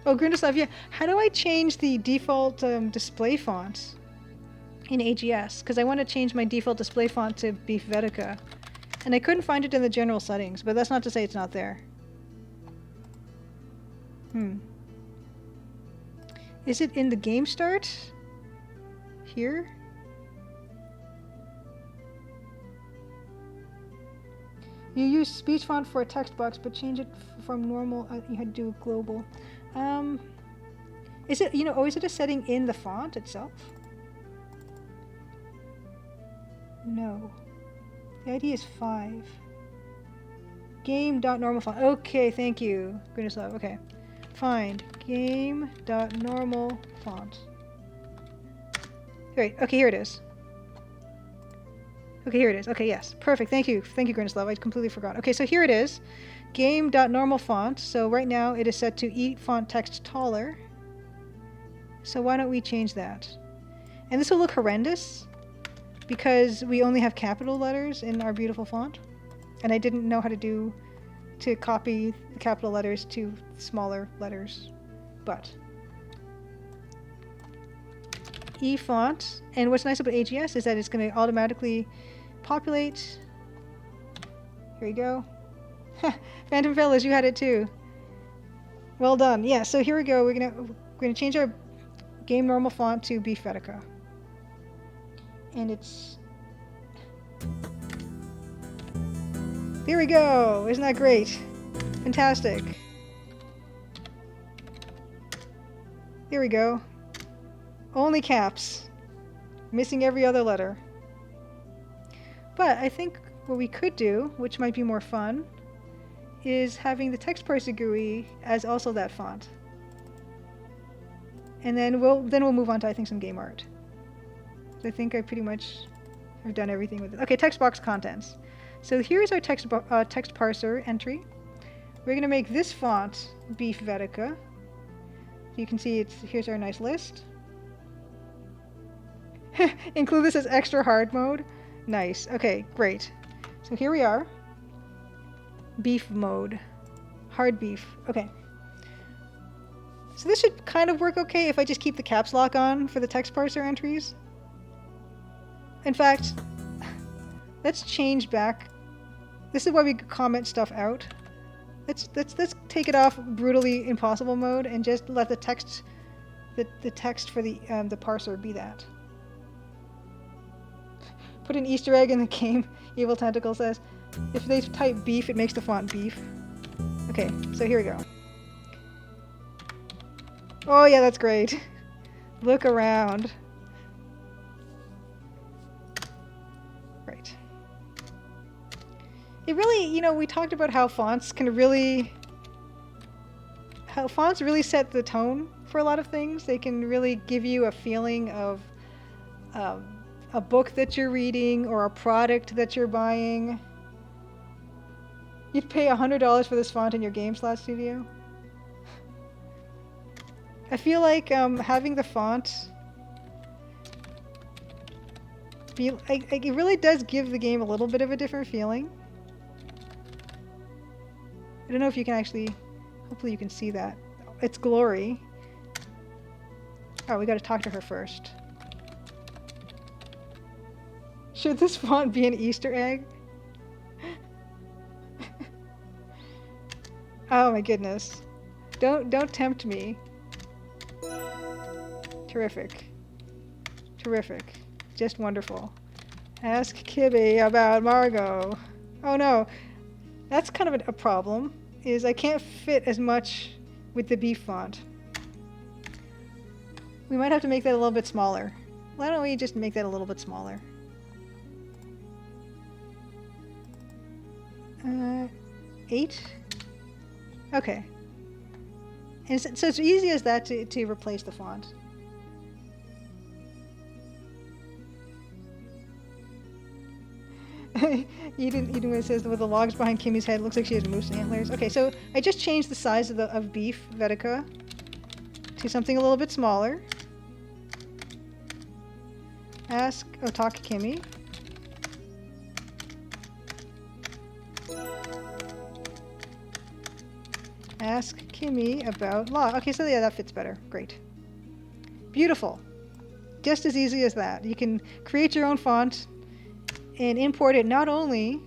Oh, Grindoslav, yeah. How do I change the default display font in AGS? Because I want to change my default display font to Beef Vetica. And I couldn't find it in the general settings, but that's not to say it's not there. Is it in the game start? Here? You use speech font for a text box, but change it from normal. You had to do global. Is it, is it a setting in the font itself? No. The ID is 5. Game.normal font. Okay, thank you, Grindoslav. Okay. Find game.normal font. Great. Okay, here it is. Okay, here it is. Okay, yes. Perfect. Thank you. Thank you, Grindoslav. I completely forgot. Okay, so here it is. Game.normal font. So right now it is set to eat font text taller. So why don't we change that? And this will look horrendous because we only have capital letters in our beautiful font. And I didn't know how to copy the capital letters to smaller letters. But E font. And what's nice about AGS is that it's going to automatically populate. Here we go. Phantom Fellas, you had it too. Well done. Yeah, so here we go. We're gonna change our game normal font to Beefetica. And it's... There we go! Isn't that great? Fantastic. Here we go. Only caps. Missing every other letter. But I think what we could do, which might be more fun, is having the text parser GUI as also that font. And then we'll move on to, I think, some game art. I think I pretty much have done everything with it. Okay, text box contents. So here's our text parser entry. We're going to make this font Beefetica. You can see here's our nice list. Include this as extra hard mode. Nice. Okay, great. So here we are. Beef mode. Hard beef. Okay. So this should kind of work okay if I just keep the caps lock on for the text parser entries. In fact, let's change back. This is why we comment stuff out. Let's take it off brutally impossible mode and just let the text for the parser be that. Put an Easter egg in the game. Evil Tentacle says, if they type beef, it makes the font beef. Okay, so here we go. Oh yeah, that's great. Look around. Right. It really, we talked about how fonts really set the tone for a lot of things. They can really give you a feeling of a book that you're reading or a product that you're buying. You'd pay $100 for this font in your game slot studio. I feel like having the font it really does give the game a little bit of a different feeling. I don't know if you can actually, hopefully you can see that. It's Glory. Oh, we gotta talk to her first. Should this font be an Easter egg? Oh my goodness. Don't tempt me. Terrific. Terrific. Just wonderful. Ask Kibby about Margot. Oh no. That's kind of a problem, is I can't fit as much with the beef font. We might have to make that a little bit smaller. Why don't we just make that a little bit smaller? 8? Okay. And so it's easy as that to replace the font. Eden says with the logs behind Kimmy's head, looks like she has moose antlers. Okay, so I just changed the size of Beefetica to something a little bit smaller. Talk to Kimmy. Ask Kimmy about log. Okay, so yeah, that fits better. Great. Beautiful. Just as easy as that. You can create your own font and import it not only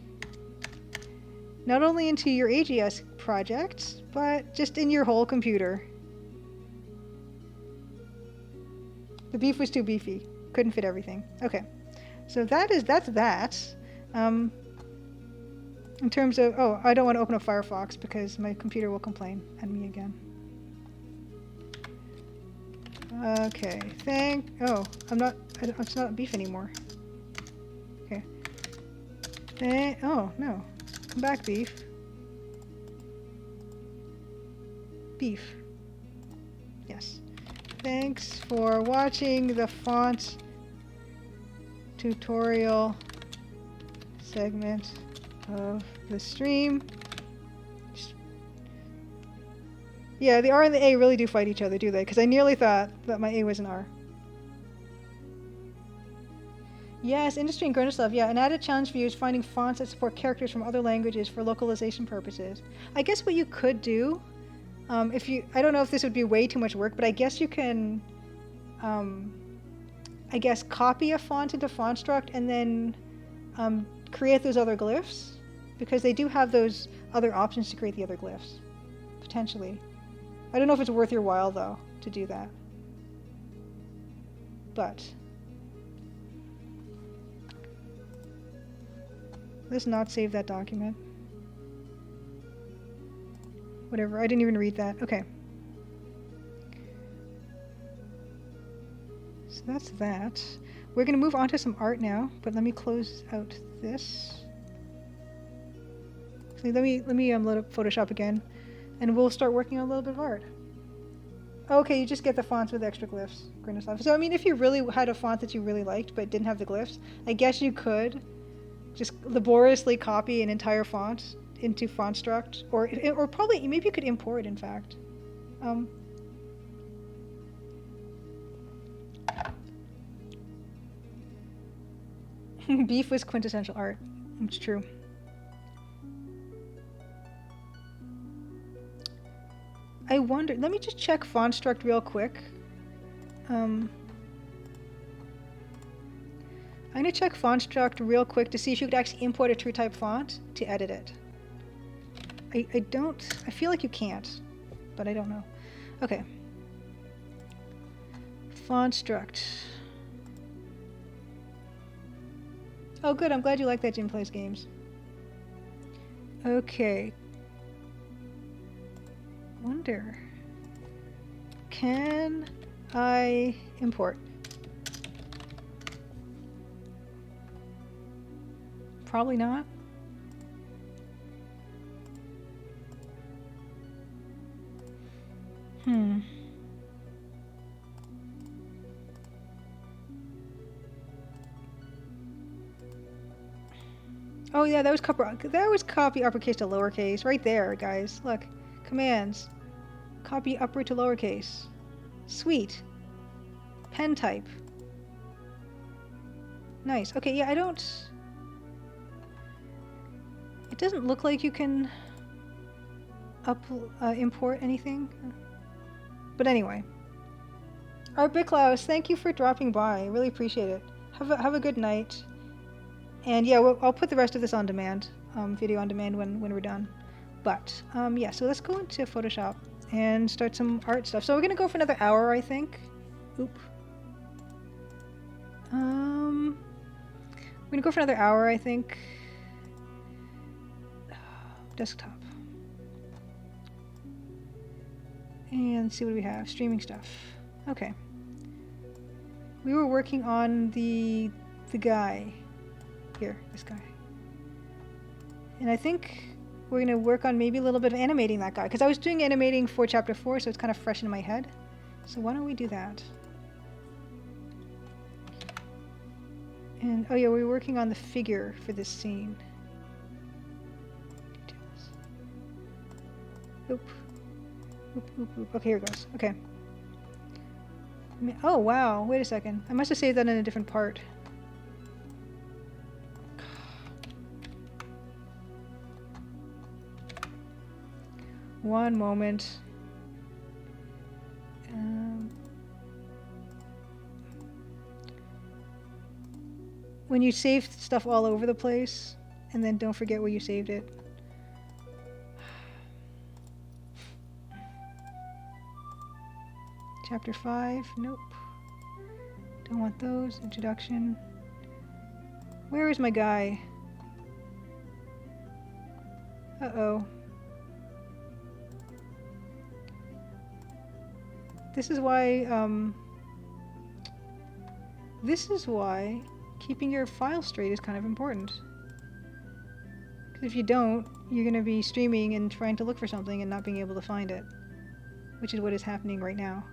into your AGS project, but just in your whole computer. The beef was too beefy. Couldn't fit everything. Okay. So that's that. In terms of, I don't want to open up Firefox because my computer will complain at me again. Okay, it's not beef anymore. Okay. Oh, no. Come back, beef. Beef. Yes. Thanks for watching the font tutorial segment of the stream. Yeah, the R and the A really do fight each other, do they? Because I nearly thought that my A was an R. Yes, Industry and Grunislav. Yeah, an added challenge for you is finding fonts that support characters from other languages for localization purposes. I guess what you could do, I don't know if this would be way too much work, but I guess you can, copy a font into FontStruct and then create those other glyphs, because they do have those other options to create the other glyphs. Potentially. I don't know if it's worth your while, though, to do that. But let's not save that document. Whatever, I didn't even read that. Okay. So that's that. We're going to move on to some art now, but let me close out this. So let me load up Photoshop again, and we'll start working on a little bit of art. Okay, you just get the fonts with extra glyphs. Goodness life. So I mean, if you really had a font that you really liked but didn't have the glyphs, I guess you could just laboriously copy an entire font into FontStruct, or probably maybe you could import. In fact, beef was quintessential art. It's true. I wonder. Let me just check FontStruct real quick. I'm going to check FontStruct real quick to see if you could actually import a TrueType font to edit it. I feel like you can't, but I don't know. Okay. FontStruct. Oh good, I'm glad you like that Jim Plays Games. Okay. Wonder. Can I import? Probably not. Oh yeah, that was copy uppercase to lowercase right there, guys. Look, commands. Copy upper to lowercase. Sweet. Pen type. Nice. Okay, yeah, it doesn't look like you can import anything. But anyway. Art Bicklaus, thank you for dropping by. I really appreciate it. Have a good night. And yeah, I'll put the rest of this on demand, video on demand when we're done. But yeah, so let's go into Photoshop and start some art stuff. So we're gonna go for another hour, I think. Oop. We're gonna go for another hour, I think. Desktop. And see what we have. Streaming stuff. Okay. We were working on the guy. Here, this guy. And I think we're going to work on maybe a little bit of animating that guy, because I was doing animating for chapter 4, so it's kind of fresh in my head. So why don't we do that? And oh yeah, we're working on the figure for this scene. Oop. Oop, oop, oop. Okay, here it goes. Okay. Oh wow, wait a second. I must have saved that in a different part. One moment. When you save stuff all over the place, and then don't forget where you saved it. Chapter 5, nope. Don't want those. Introduction. Where is my guy? Uh-oh. This is why keeping your file straight is kind of important. Because if you don't, you're going to be streaming and trying to look for something and not being able to find it. Which is what is happening right now.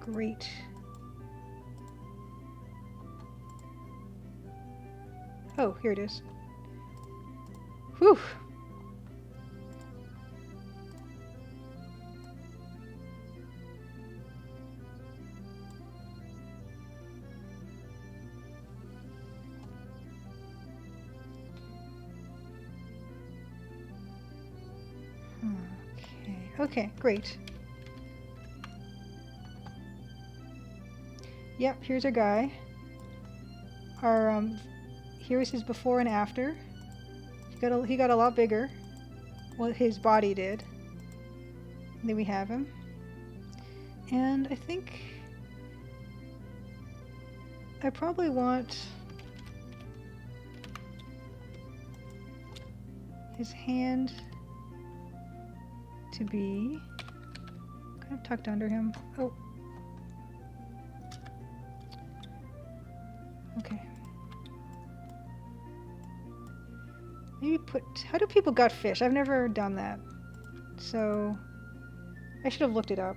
Great. Oh, here it is. Whew. Okay, great. Yep, here's our guy. our here's his before and after. He got a lot bigger. Well, his body did. And there we have him. And I think I probably want his hand to be kind of tucked under him. Oh. Okay. Maybe how do people gut fish? I've never done that. So, I should have looked it up.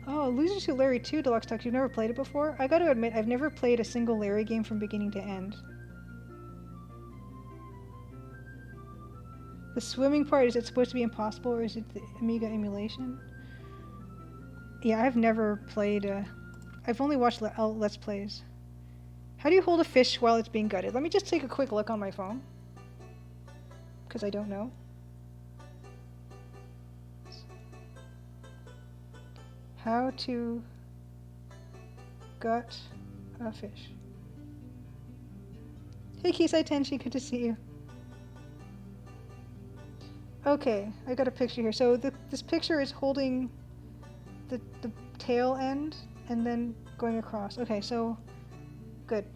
Oh, Losers Who Larry 2 Deluxe Deluxe. You've never played it before? I gotta admit, I've never played a single Larry game from beginning to end. The swimming part, is it supposed to be impossible, or is it the Amiga emulation? Yeah, I've never played I've only watched Let's Plays. How do you hold a fish while it's being gutted? Let me just take a quick look on my phone. Because I don't know. How to gut a fish. Hey Kisai Tenshi, good to see you. Okay, I got a picture here. So this picture is holding the tail end and then going across. Okay, so good.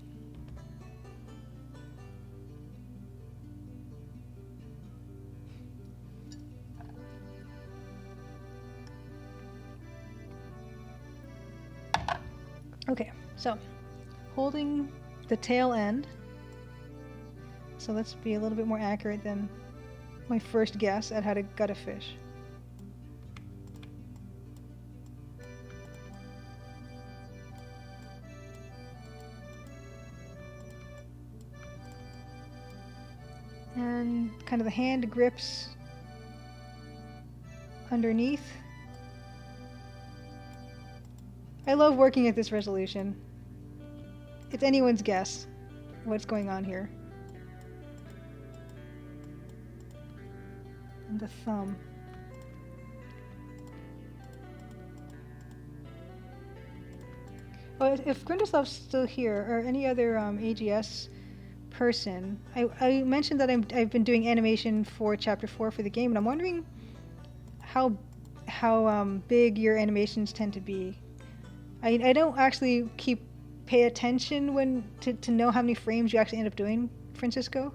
Okay, so holding the tail end. So let's be a little bit more accurate than my first guess at how to gut a fish. And kind of the hand grips underneath. I love working at this resolution. It's anyone's guess what's going on here. And the thumb. Well, if Grindislav's still here, or any other AGS person, I mentioned that I've been doing animation for Chapter 4 for the game, and I'm wondering how big your animations tend to be. I don't actually pay attention to know how many frames you actually end up doing, Francisco,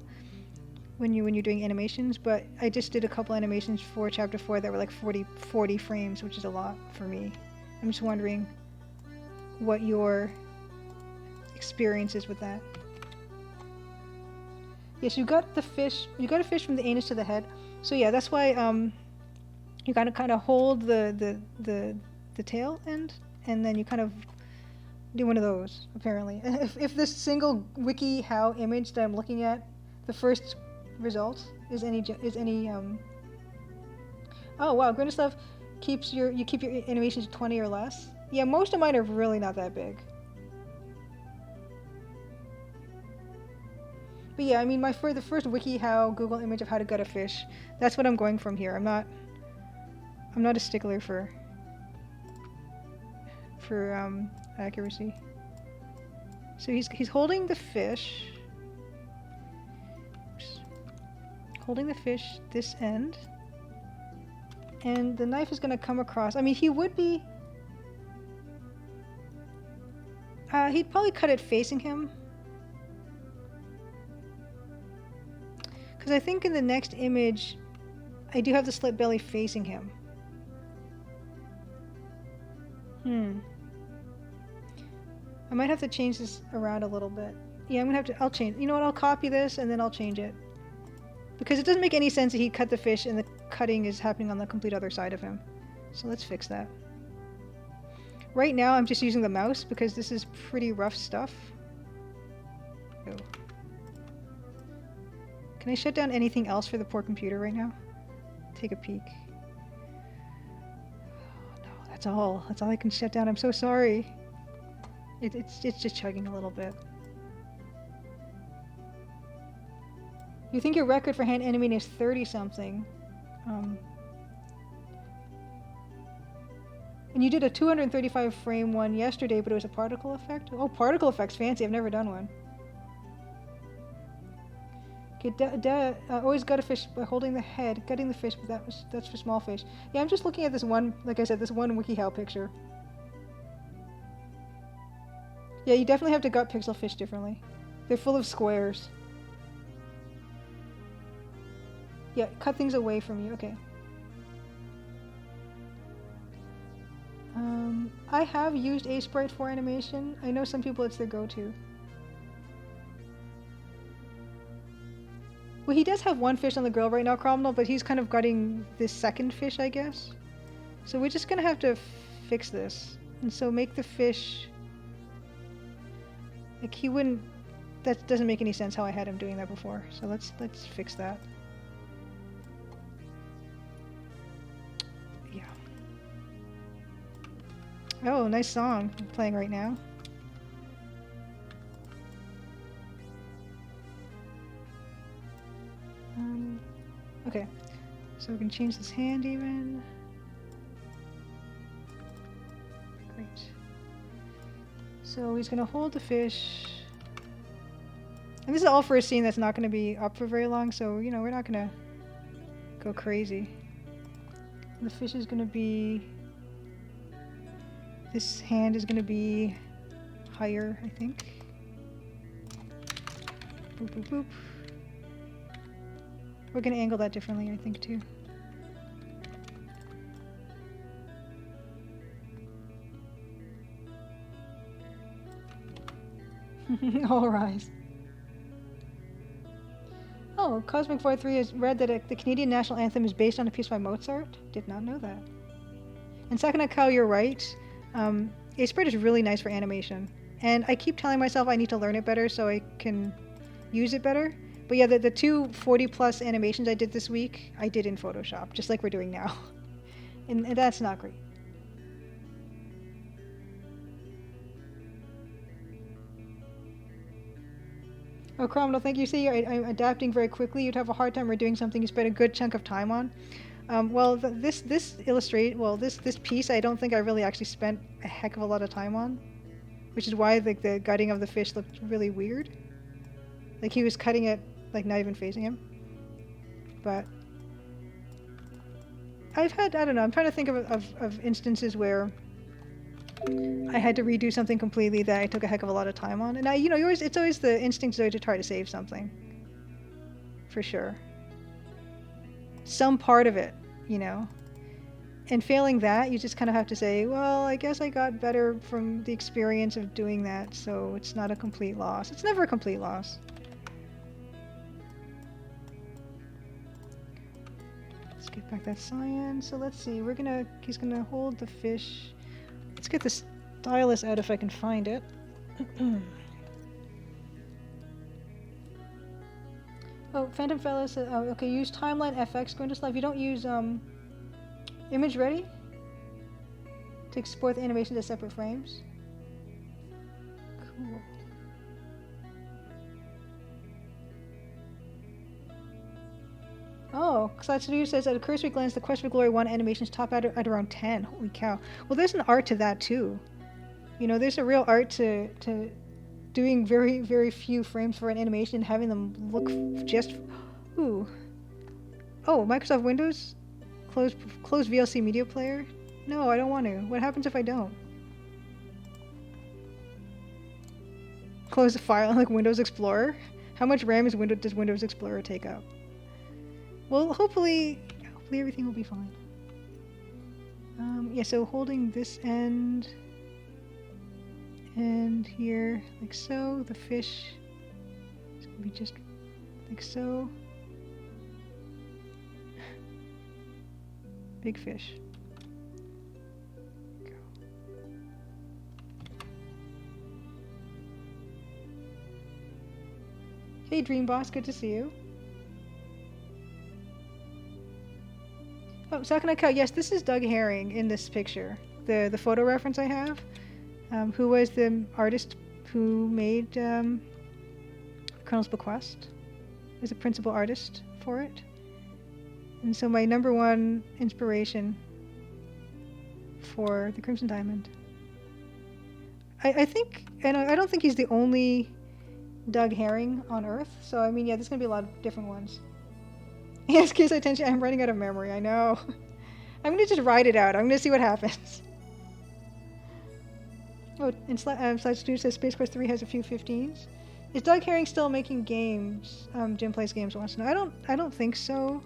when you're doing animations, but I just did a couple animations for Chapter 4 that were like 40 frames, which is a lot for me. I'm just wondering what your experience is with that. Yes, you got a fish from the anus to the head. So yeah, that's why you gotta kind of hold the tail end, and then you kind of do one of those, apparently. If this single WikiHow image that I'm looking at, the first result is any oh wow, Grinislav keep your animations 20 or less. Yeah, most of mine are really not that big. But yeah, I mean, the first WikiHow Google image of how to gut a fish, that's what I'm going from here. I'm not a stickler for accuracy. So he's holding the fish. Oops. Holding the fish this end. And the knife is going to come across. I mean, he would be... he'd probably cut it facing him. Because I think in the next image, I do have the slit belly facing him. I might have to change this around a little bit. Yeah, I'll change. You know what, I'll copy this and then I'll change it. Because it doesn't make any sense that he cut the fish and the cutting is happening on the complete other side of him. So let's fix that. Right now I'm just using the mouse because this is pretty rough stuff. Oh. Can I shut down anything else for the poor computer right now? Take a peek. Oh, no, that's all. That's all I can shut down. I'm so sorry. It's just chugging a little bit. You think your record for hand animating is 30 something? And you did a 235 frame one yesterday, but it was a particle effect? Oh, particle effect's fancy. I've never done one. Okay, always gut a fish by holding the head, gutting the fish, but that's for small fish. Yeah, I'm just looking at this one, like I said, this one WikiHow picture. Yeah, you definitely have to gut pixel fish differently. They're full of squares. Yeah, cut things away from you. Okay. I have used Sprite for animation. I know some people it's their go-to. Well, he does have one fish on the grill right now, Cromwell, but he's kind of gutting this second fish, I guess. So we're just gonna have to fix this. And so make the fish... Like, he wouldn't... That doesn't make any sense how I had him doing that before. So let's fix that. Yeah. Oh, nice song playing right now. Okay, so we can change this hand even. Great. So he's gonna hold the fish. And this is all for a scene that's not gonna be up for very long, so, you know, we're not gonna go crazy. And the fish is gonna be... This hand is gonna be higher, I think. Boop, boop, boop. We're gonna angle that differently, I think, too. All rise. Oh, Cosmic Void 3 has read that the Canadian national anthem is based on a piece by Mozart. Did not know that. And Sakana Cow, you're right. Sprite is really nice for animation. And I keep telling myself I need to learn it better so I can use it better. But yeah, the two 40+ animations I did this week, I did in Photoshop, just like we're doing now. And that's not great. Oh, Cromwell, thank you. See, I'm adapting very quickly. You'd have a hard time redoing something you spent a good chunk of time on. Well, this piece, I don't think I really actually spent a heck of a lot of time on, which is why the gutting of the fish looked really weird. Like he was cutting it, like not even facing him. But I don't know, I'm trying to think of instances where I had to redo something completely that I took a heck of a lot of time on. And it's always the instinct to try to save something. For sure. Some part of it, you know. And failing that, you just kind of have to say, well, I guess I got better from the experience of doing that, so it's not a complete loss. It's never a complete loss. Let's get back that cyan. So let's see, he's gonna hold the fish. Let's get the stylus out if I can find it. Oh, Phantom Fellow said, oh, okay, use Timeline FX, go into Live. You don't use Image Ready to export the animation to separate frames? Cool. Oh, Satsuyu says at a cursory glance, the Quest for Glory 1 animations top at around 10. Holy cow. Well, there's an art to that too. You know, there's a real art to doing very, very few frames for an animation and having them look just... Ooh. Oh, Microsoft Windows? Close VLC Media Player? No, I don't want to. What happens if I don't? Close the file like Windows Explorer? How much RAM does Windows Explorer take up? Well, hopefully everything will be fine. Yeah, so holding this end and here, like so, the fish is going to be just like so. Big fish. Go. Hey, Dream Boss, good to see you. Oh, Sakana Cow, yes, this is Doug Herring in this picture. The photo reference I have, who was the artist who made Colonel's Bequest, was the principal artist for it. And so my number one inspiration for the Crimson Diamond. I think, and I don't think he's the only Doug Herring on Earth. So I mean, yeah, there's gonna be a lot of different ones. Yes, case attention. I'm running out of memory. I know. I'm gonna just write it out. I'm gonna see what happens. Oh, and Slide Studio says Space Quest 3 has a few 15s. Is Doug Herring still making games? Jim Plays Games wants to know. I don't think so.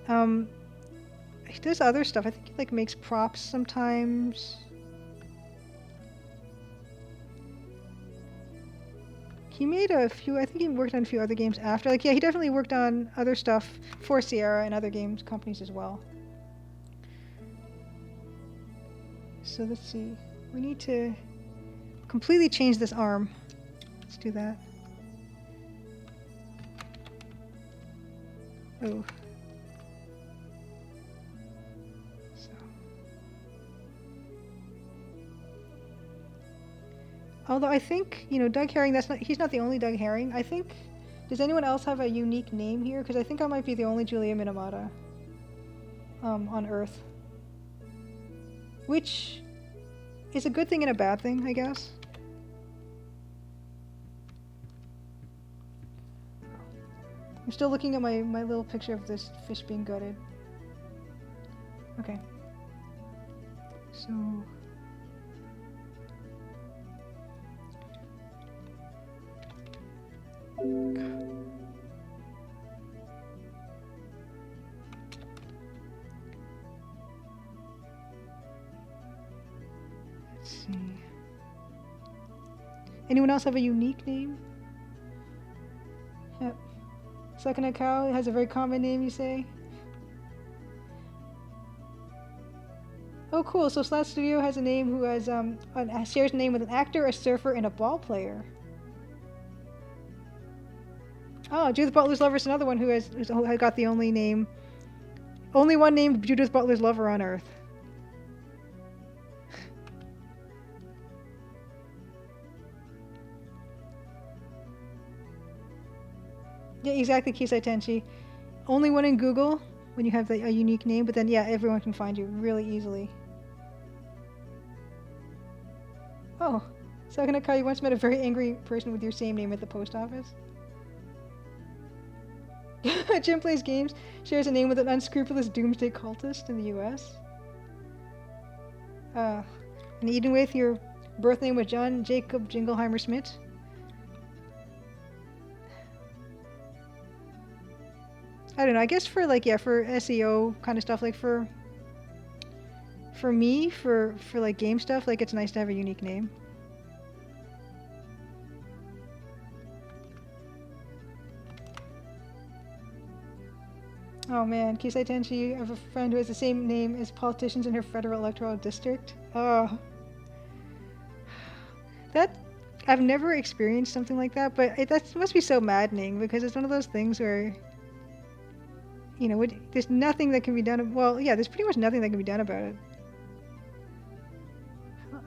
He does other stuff. I think he like makes props sometimes. He made a few, I think he worked on a few other games after. Like, yeah, he definitely worked on other stuff for Sierra and other games companies as well. So let's see. We need to completely change this arm. Let's do that. Oh. So. Although I think, Doug Herring, he's not the only Doug Herring. I think, does anyone else have a unique name here? Because I think I might be the only Julia Minamata on Earth. Which is a good thing and a bad thing, I guess. I'm still looking at my little picture of this fish being gutted. Okay. So... Let's see. Anyone else have a unique name? Yep. Sucking a Cow has a very common name, you say? Oh, cool. So Slat Studio has a name who has shares a name with an actor, a surfer, and a ball player. Oh, Judith Butler's Lover is another one who has got the only one named Judith Butler's Lover on Earth. Yeah, exactly, Kisai Tenchi. Only one in Google when you have a unique name, but then yeah, everyone can find you really easily. Oh, Sakanaka, you once met a very angry person with your same name at the post office? Jim Plays Games shares a name with an unscrupulous doomsday cultist in the US. And even with your birth name was John Jacob Jingleheimer Smith. I don't know, I guess for for SEO kind of stuff, like for me, for like game stuff, like it's nice to have a unique name. Oh man, Kisai Tenchi, I have a friend who has the same name as politicians in her federal electoral district. Oh. I've never experienced something like that, but that must be so maddening, because it's one of those things where, there's nothing that can be done. Well, yeah, there's pretty much nothing that can be done about it.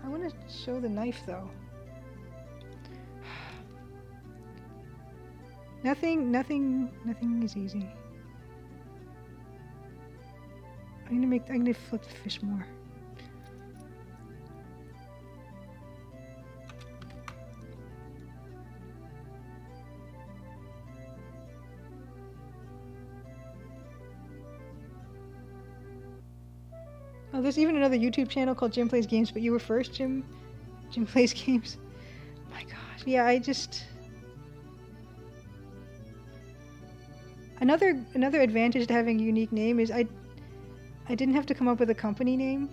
I want to show the knife, though. Nothing is easy. I'm gonna flip the fish more. Oh, there's even another YouTube channel called Jim Plays Games, but you were first, Jim Plays Games. My gosh, yeah, Another advantage to having a unique name is I didn't have to come up with a company name.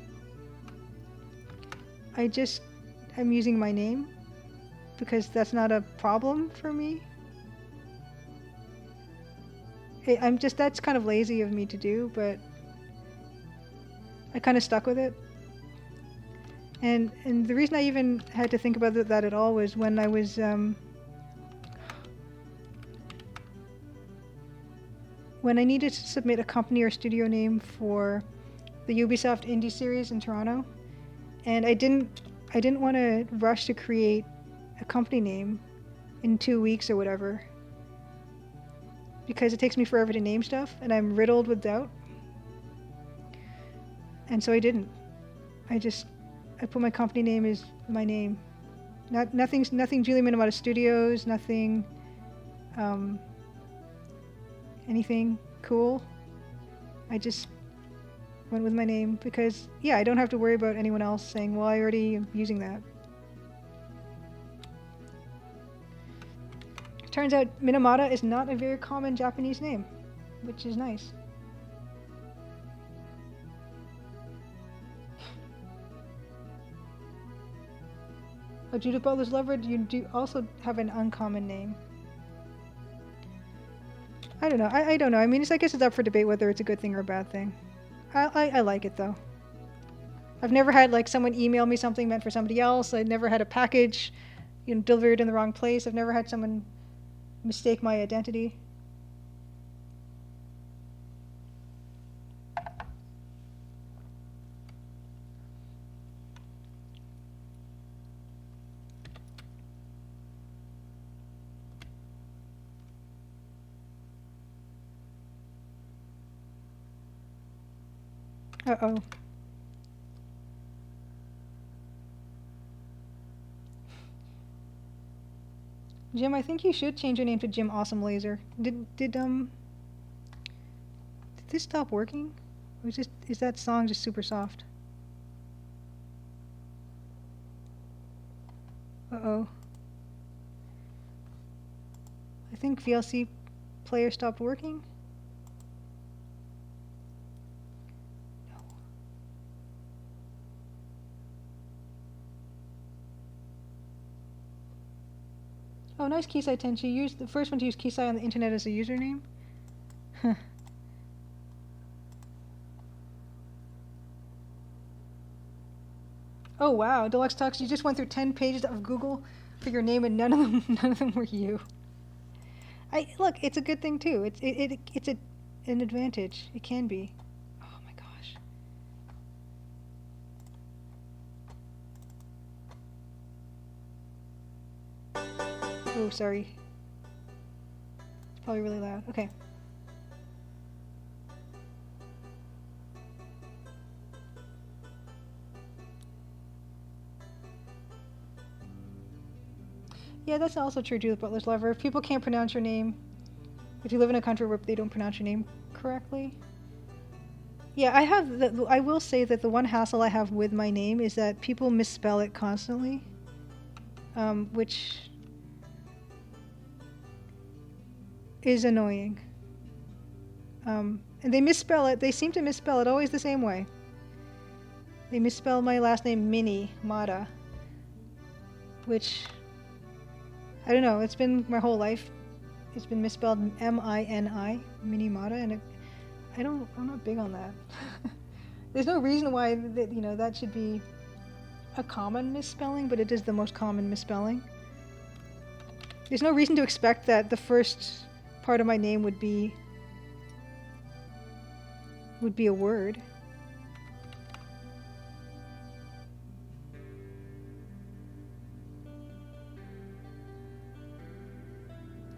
I'm using my name because that's not a problem for me. That's kind of lazy of me to do, but I kind of stuck with it. And the reason I even had to think about that at all was when I was when I needed to submit a company or studio name for the Ubisoft Indie series in Toronto, and I didn't want to rush to create a company name in 2 weeks or whatever, because it takes me forever to name stuff, and I'm riddled with doubt. And so I didn't. I put my company name as my name. Nothing Julie Minamata Studios, nothing, anything cool. I just went with my name because, yeah, I don't have to worry about anyone else saying, well, I already am using that. Turns out Minamata is not a very common Japanese name, which is nice. Oh, Judith Butler's lover, you do also have an uncommon name. I don't know. I don't know. I mean, I guess it's up for debate whether it's a good thing or a bad thing. I like it, though. I've never had, like, someone email me something meant for somebody else. I never had a package, delivered in the wrong place. I've never had someone mistake my identity. Uh-oh. Jim, I think you should change your name to Jim Awesome Laser. Did this stop working? Or is that song just super soft? Uh-oh. I think VLC player stopped working. No. Oh, nice Kisai Tenchi. You used the first one to use Kisai on the internet as a username. Huh. Oh wow, Deluxe Talks, you just went through 10 pages of Google for your name and none of them were you. Look, it's a good thing too. It's an advantage. It can be. Oh my gosh. Oh, sorry. It's probably really loud. Okay. Yeah, that's also true, Judith Butler's lover. If people can't pronounce your name, if you live in a country where they don't pronounce your name correctly. Yeah, I will say that the one hassle I have with my name is that people misspell it constantly, which is annoying. And they misspell it. They seem to misspell it always the same way. They misspell my last name Minamata, which, I don't know, it's been my whole life. It's been misspelled M-I-N-I, Minamata, and I'm not big on that. There's no reason why that should be a common misspelling, but it is the most common misspelling. There's no reason to expect that the first part of my name would be a word.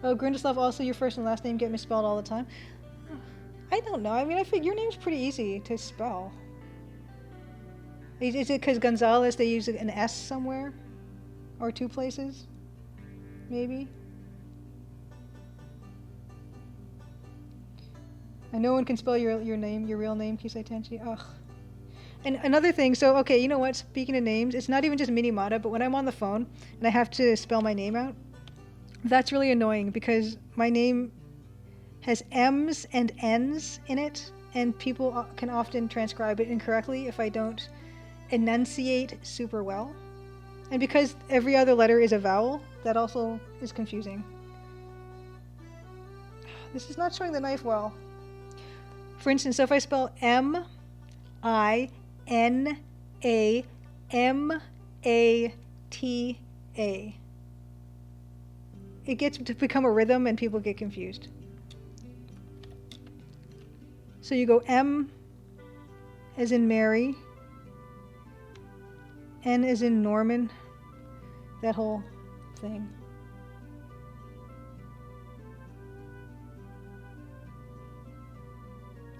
Oh, Grindeslav, also your first and last name get misspelled all the time? I don't know. I mean, I think your name's pretty easy to spell. Is it because Gonzalez, they use an S somewhere? Or two places? Maybe? And no one can spell your name, your real name, Kisai Tenchi. Ugh. And another thing, so, okay, you know what? Speaking of names, it's not even just Minamata, but when I'm on the phone and I have to spell my name out, that's really annoying because my name has M's and N's in it, and people can often transcribe it incorrectly if I don't enunciate super well. And because every other letter is a vowel, that also is confusing. This is not showing the knife well. For instance, so if I spell M-I-N-A-M-A-T-A, it gets to become a rhythm and people get confused. So you go M as in Mary, N as in Norman, that whole thing.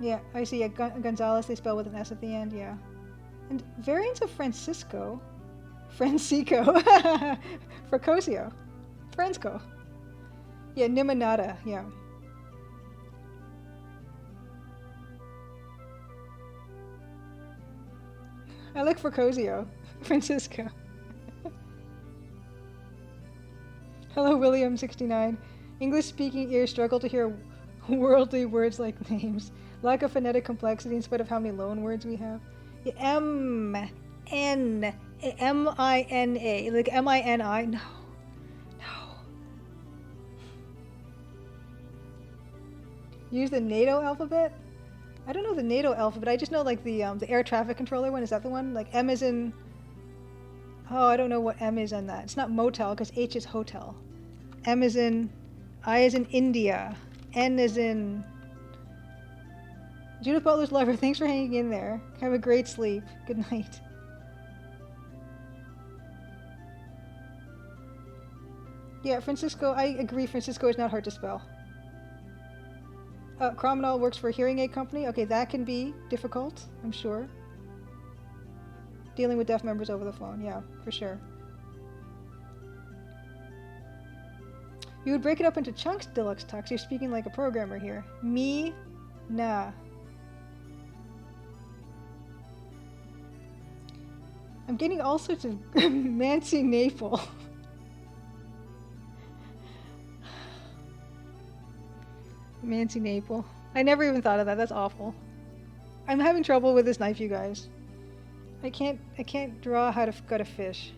Yeah, I see. Gonzalez, they spell with an S at the end, yeah. And variants of Francisco. Fracosio. Fransco. Yeah, Nimonata, yeah. I like Fracosio. Francisco. Hello, William69. English-speaking ears struggle to hear worldly words like names. Lack of phonetic complexity in spite of how many loan words we have. Yeah, M-N-M-I-N-A. Like M-I-N-I? No. No. Use the NATO alphabet? I don't know the NATO alphabet. I just know like the air traffic controller one. Is that the one? Like M is in... Oh, I don't know what M is on that. It's not motel because H is hotel. M is in... I is in India. N is in... Judith Butler's lover, thanks for hanging in there. Have a great sleep. Good night. Yeah, Francisco, I agree. Francisco is not hard to spell. Crominal works for a hearing aid company. Okay, that can be difficult, I'm sure. Dealing with deaf members over the phone, yeah, for sure. You would break it up into chunks, Deluxe Tux. You're speaking like a programmer here. Me, nah. I'm getting all sorts of Mancy Naple. Mancy Naple. I never even thought of that. That's awful. I'm having trouble with this knife, you guys. I can't draw how to gut a fish.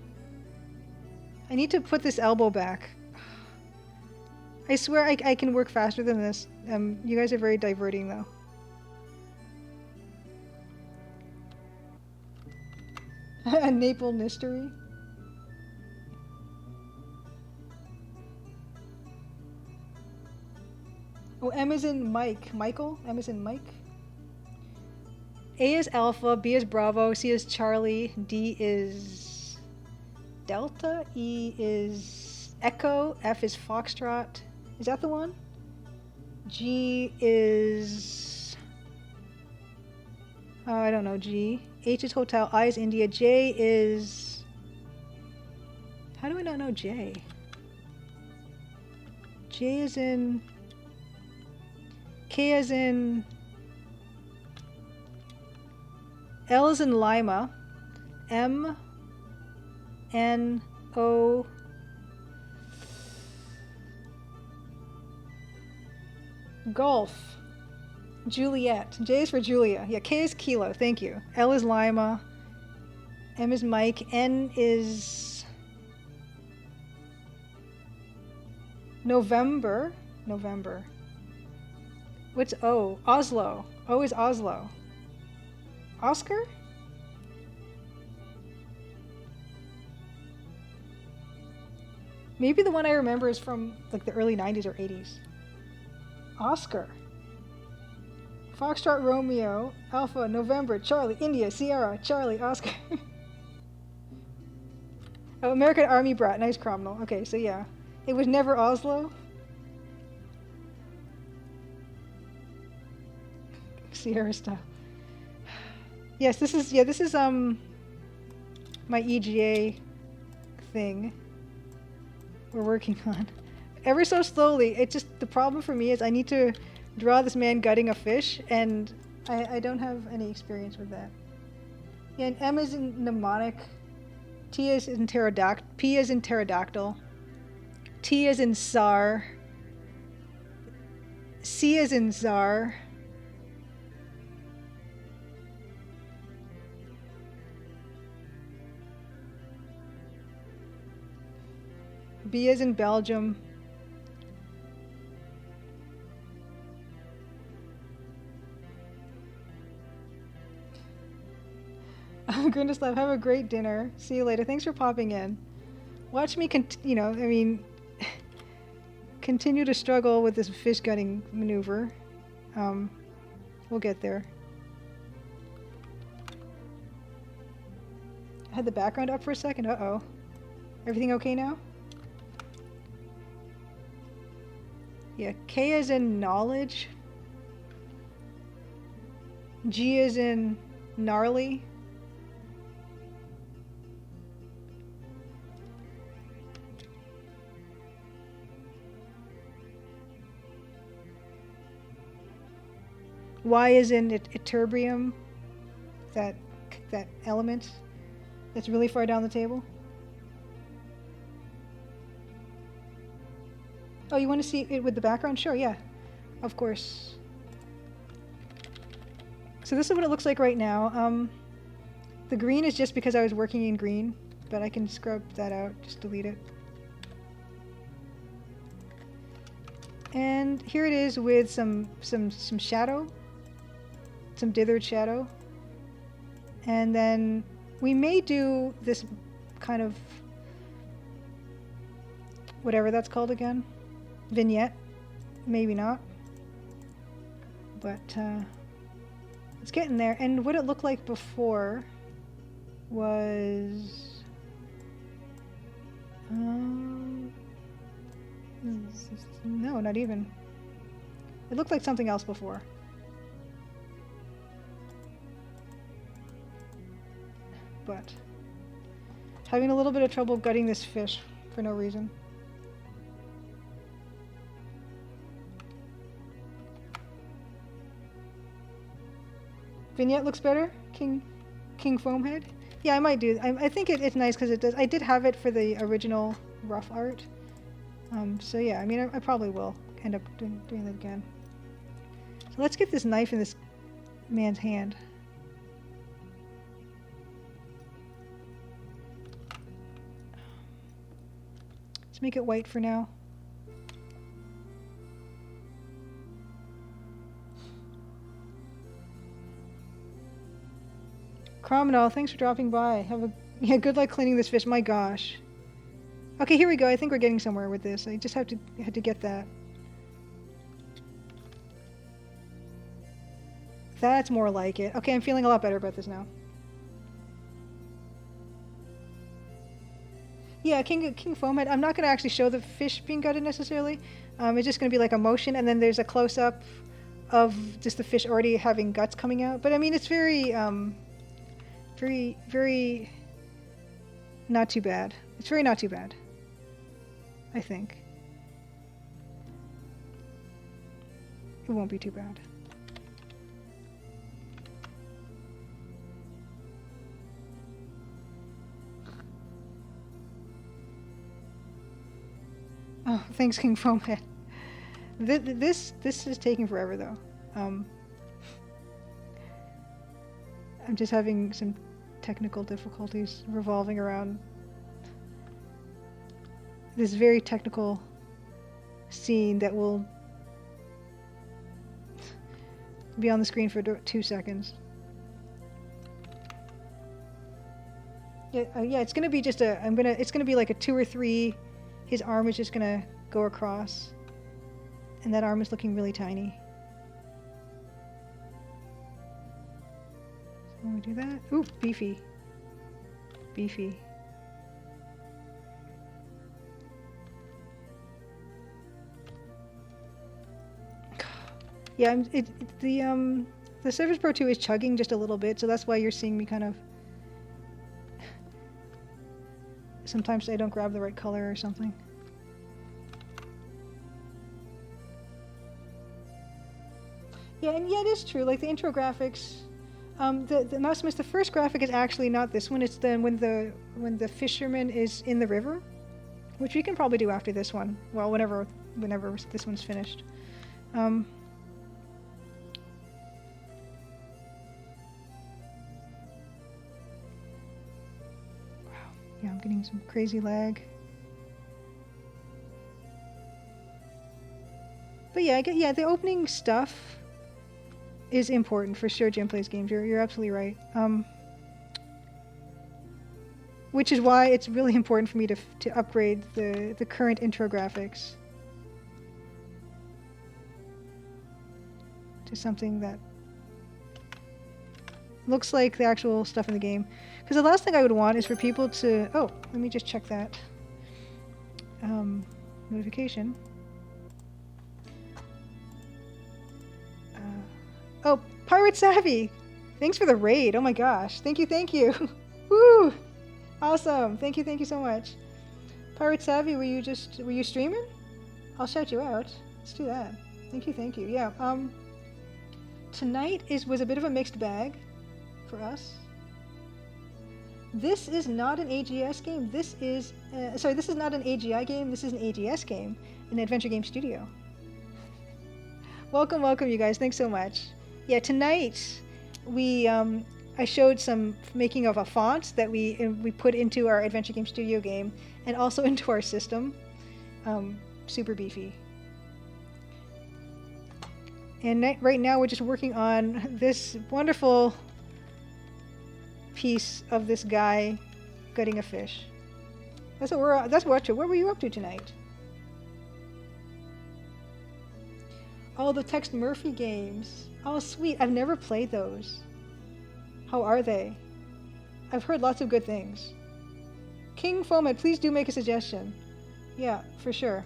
I need to put this elbow back. I swear I can work faster than this. You guys are very diverting, though. A Naple mystery. Oh, M is in Mike. Michael? M is in Mike. A is Alpha, B is Bravo, C is Charlie, D is Delta, E is Echo, F is Foxtrot. Is that the one? G is... Oh, I don't know, G. H is Hotel, I is India, J is... How do I not know J? J is in... K is in... L is in Lima. M... N... O... Golf. Juliet. J is for Julia. Yeah, K is Kilo. Thank you. L is Lima. M is Mike. N is... November. November. What's O? Oslo. O is Oslo. Oscar? Maybe the one I remember is from like the early 90s or 80s. Oscar. Foxtrot, Romeo, Alpha, November, Charlie, India, Sierra, Charlie, Oscar. Oh, American Army Brat. Nice criminal. Okay, so yeah. It was never Oslo. Sierra stuff. Yes, this is my EGA thing we're working on. Ever so slowly. It's just the problem for me is I need to draw this man gutting a fish, and I don't have any experience with that. Yeah, and M is in mnemonic. T is in pterodactyl. P is in pterodactyl. T is in Tsar. C is in Tsar. B is in Belgium. Grindeslav, have a great dinner. See you later. Thanks for popping in. Watch me, continue to struggle with this fish gutting maneuver. We'll get there. I had the background up for a second. Uh-oh. Everything okay now? Yeah, K is in knowledge. G is in gnarly. Y is in ytterbium, that element that's really far down the table. Oh, you want to see it with the background? Sure, yeah, of course. So this is what it looks like right now. The green is just because I was working in green, but I can scrub that out, just delete it. And here it is with some shadow, some dithered shadow. And then we may do this kind of, whatever that's called again, vignette, maybe not. But it's getting there. And what it looked like before was no, not even. It looked like something else before. But having a little bit of trouble gutting this fish for no reason. Vignette looks better? King Foamhead? Yeah, I might do. I think it's nice because it does. I did have it for the original rough art. So yeah, I mean, I probably will end up doing that again. So let's get this knife in this man's hand. Let's make it white for now. Crominal, thanks for dropping by. Have a good luck cleaning this fish. My gosh. Okay, here we go. I think we're getting somewhere with this. I just had to get that. That's more like it. Okay, I'm feeling a lot better about this now. Yeah, King Foamhead. I'm not going to actually show the fish being gutted necessarily. It's just going to be like a motion, and then there's a close-up of just the fish already having guts coming out. But I mean, it's very not too bad. It's very not too bad, I think. It won't be too bad. Oh, thanks, King Foamhead. This is taking forever, though. I'm just having some technical difficulties revolving around this very technical scene that will be on the screen for 2 seconds. Yeah, it's gonna be just it's gonna be like a 2 or 3. His arm is just gonna go across, and that arm is looking really tiny. So when we do that, ooh, beefy. Beefy. Yeah, the Surface Pro 2 is chugging just a little bit, so that's why you're seeing me kind of. Sometimes I don't grab the right color or something. Yeah, and yeah, it is true. Like the intro graphics, the Mouse Miss, the first graphic is actually not this one. It's then when the fisherman is in the river, which we can probably do after this one. Well, whenever this one's finished. Wow. Yeah, I'm getting some crazy lag. But yeah, the opening stuff is important for sure. Jim Plays Games. You're absolutely right. Which is why it's really important for me to upgrade the current intro graphics to something that looks like the actual stuff in the game. Because the last thing I would want is for people to... Oh, let me just check that. Notification. Oh, Pirate Savvy! Thanks for the raid. Oh my gosh. Thank you. Woo! Awesome. Thank you so much. Pirate Savvy, were you streaming? I'll shout you out. Let's do that. Thank you. Yeah. tonight was a bit of a mixed bag for us. This is not an AGS game. This is this is not an AGI game. This is an AGS game, an Adventure Game Studio. Welcome, you guys. Thanks so much. Yeah, tonight I showed some making of a font that we put into our Adventure Game Studio game and also into our system. Super beefy. And right now we're just working on this wonderful piece of this guy gutting a fish. That's what we're up to. What were you up to tonight? Oh, the Tex Murphy games. Oh, sweet. I've never played those. How are they? I've heard lots of good things. King Fomed, please do make a suggestion. Yeah, for sure.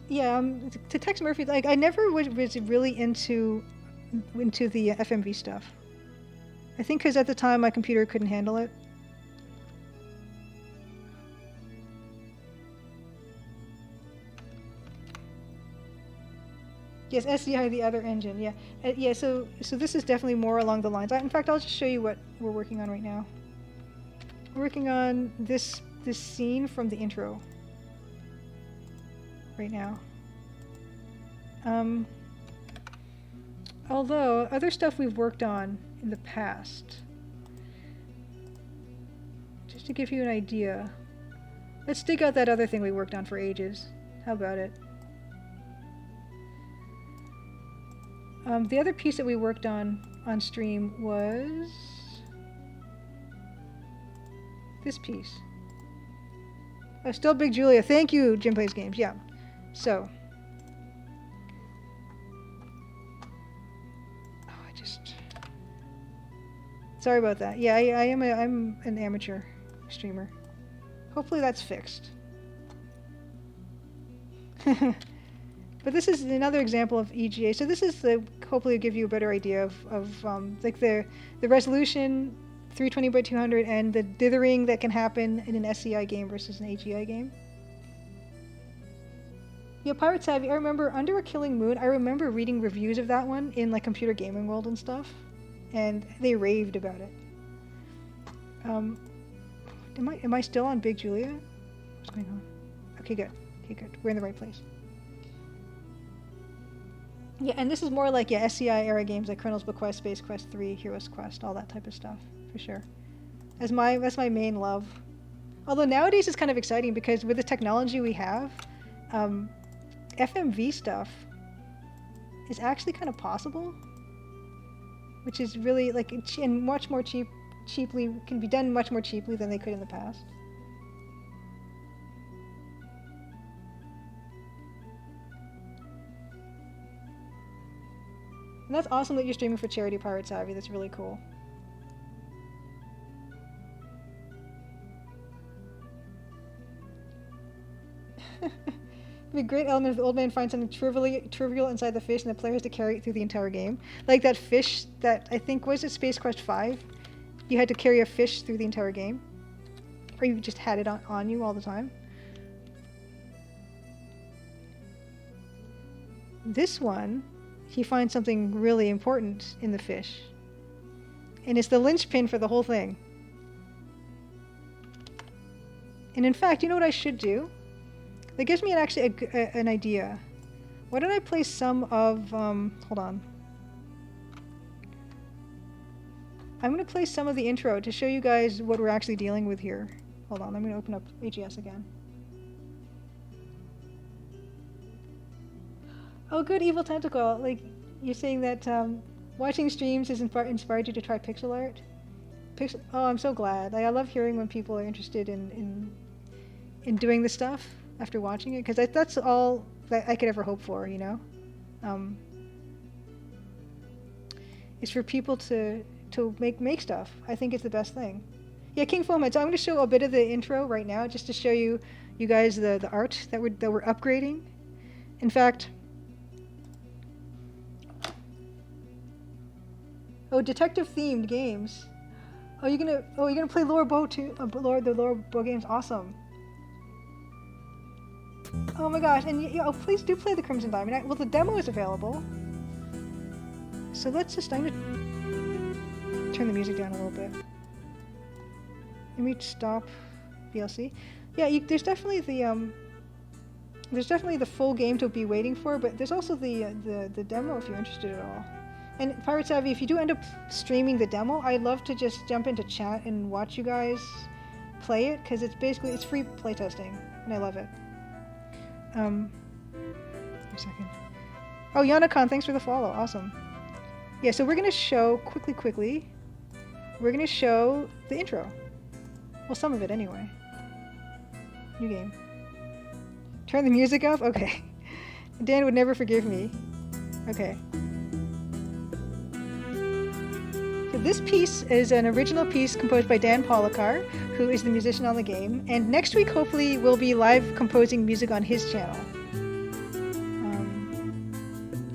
Yeah, to Tex Murphy, like I never was really into the FMV stuff. I think because at the time my computer couldn't handle it. Yes, SDI, the other engine. Yeah, yeah. So this is definitely more along the lines. In fact, I'll just show you what we're working on right now. We're working on this scene from the intro right now. Although other stuff we've worked on in the past, just to give you an idea, let's dig out that other thing we worked on for ages. How about it? The other piece that we worked on stream was this piece. Oh, still Big Julia. Thank you, Jim Plays Games. Yeah. So. Oh, sorry about that. Yeah, I'm an amateur streamer. Hopefully that's fixed. But this is another example of EGA. So this is hopefully give you a better idea of like the resolution 320 by 200 and the dithering that can happen in an SCI game versus an AGI game. Yeah, Pirate Savvy, I remember Under a Killing Moon, I remember reading reviews of that one in like Computer Gaming World and stuff, and they raved about it. Am I still on Big Julia? What's going on? Okay, good. We're in the right place. Yeah, and this is more like SCI era games like Colonel's Bequest, Space Quest 3, Hero's Quest, all that type of stuff, for sure. That's my main love. Although nowadays it's kind of exciting because with the technology we have, FMV stuff is actually kind of possible, which is really like and much more cheaply can be done much more cheaply than they could in the past. And that's awesome that you're streaming for charity, Pirate Savvy. That's really cool. It'd be a great element if the old man finds something trivial inside the fish and the player has to carry it through the entire game. Like that fish that I think was it Space Quest 5. You had to carry a fish through the entire game. Or you just had it on you all the time. This one, he finds something really important in the fish. And it's the linchpin for the whole thing. And in fact, you know what I should do? That gives me an idea. Why don't I play some of, hold on. I'm going to play some of the intro to show you guys what we're actually dealing with here. Hold on, I'm going to open up AGS again. Oh, good, Evil Tentacle. Like, you're saying that watching streams has inspired you to try pixel art? Oh, I'm so glad. I love hearing when people are interested in doing this stuff after watching it, because that's all that I could ever hope for, you know? Is for people to make stuff. I think it's the best thing. Yeah, King Foamhead. So I'm going to show a bit of the intro right now, just to show you guys the art that we're upgrading. In fact, detective themed games. You're gonna play Laura Bow too. The Laura Bow games, awesome. Oh my gosh, and oh, please do play the Crimson Diamond. Well, the demo is available. So let's just, I'm gonna turn the music down a little bit. Let me stop VLC. Yeah, there's definitely the full game to be waiting for, but there's also the demo if you're interested at all. And Pirate Savvy, if you do end up streaming the demo, I'd love to just jump into chat and watch you guys play it, because it's free playtesting, and I love it. Wait a second. Oh, Yanakon, thanks for the follow. Awesome. Yeah, so we're gonna show quickly. We're gonna show the intro. Well, some of it anyway. New game. Turn the music up? Okay. Dan would never forgive me. Okay. So this piece is an original piece composed by Dan Polakar, who is the musician on the game. And next week, hopefully, we'll be live composing music on his channel.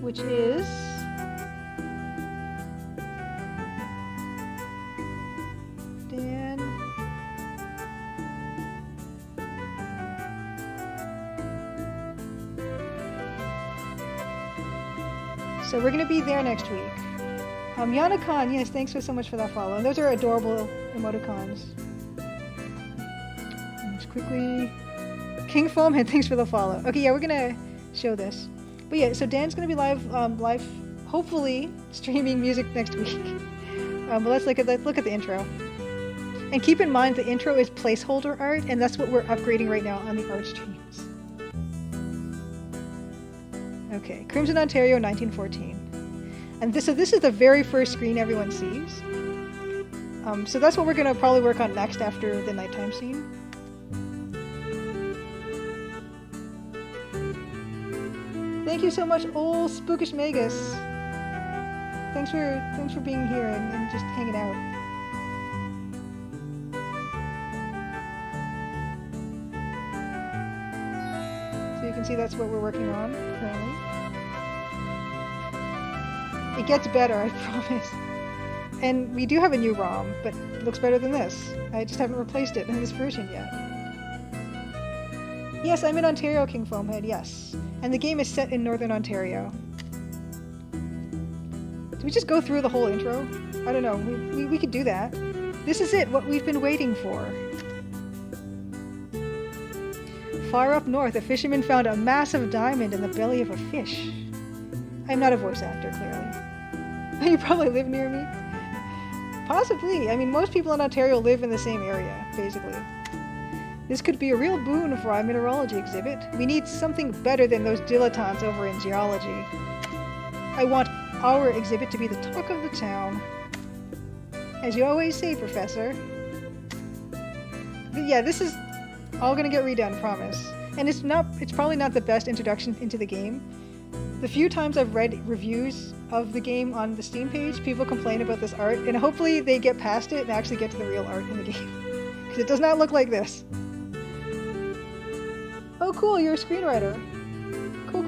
Which is... Dan... So we're going to be there next week. Yanakon, yes, thanks so much for that follow. And those are adorable emoticons. Just quickly... King Foamhead, thanks for the follow. Okay, yeah, we're going to show this. But yeah, so Dan's going to be live, hopefully, streaming music next week. But let's look at the intro. And keep in mind, the intro is placeholder art, and that's what we're upgrading right now on the art streams. Okay, Crimson Ontario, 1914. And this is the very first screen everyone sees. So that's what we're going to probably work on next after the nighttime scene. Thank you so much, old Spookish Magus. Thanks for being here and just hanging out. So you can see that's what we're working on currently. It gets better, I promise. And we do have a new ROM, but it looks better than this. I just haven't replaced it in this version yet. Yes, I'm in Ontario, King Foamhead, yes. And the game is set in Northern Ontario. Do we just go through the whole intro? I don't know, we could do that. This is it, what we've been waiting for. Far up north, a fisherman found a massive diamond in the belly of a fish. I'm not a voice actor, clearly. You probably live near me. Possibly. I mean, most people in Ontario live in the same area, basically. This could be a real boon for our mineralogy exhibit. We need something better than those dilettantes over in geology. I want our exhibit to be the talk of the town. As you always say, Professor. But yeah, this is all gonna get redone, promise. And it's probably not the best introduction into the game. The few times I've read reviews of the game on the Steam page, people complain about this art, and hopefully they get past it and actually get to the real art in the game. Because it does not look like this. Oh cool, you're a screenwriter. Cool.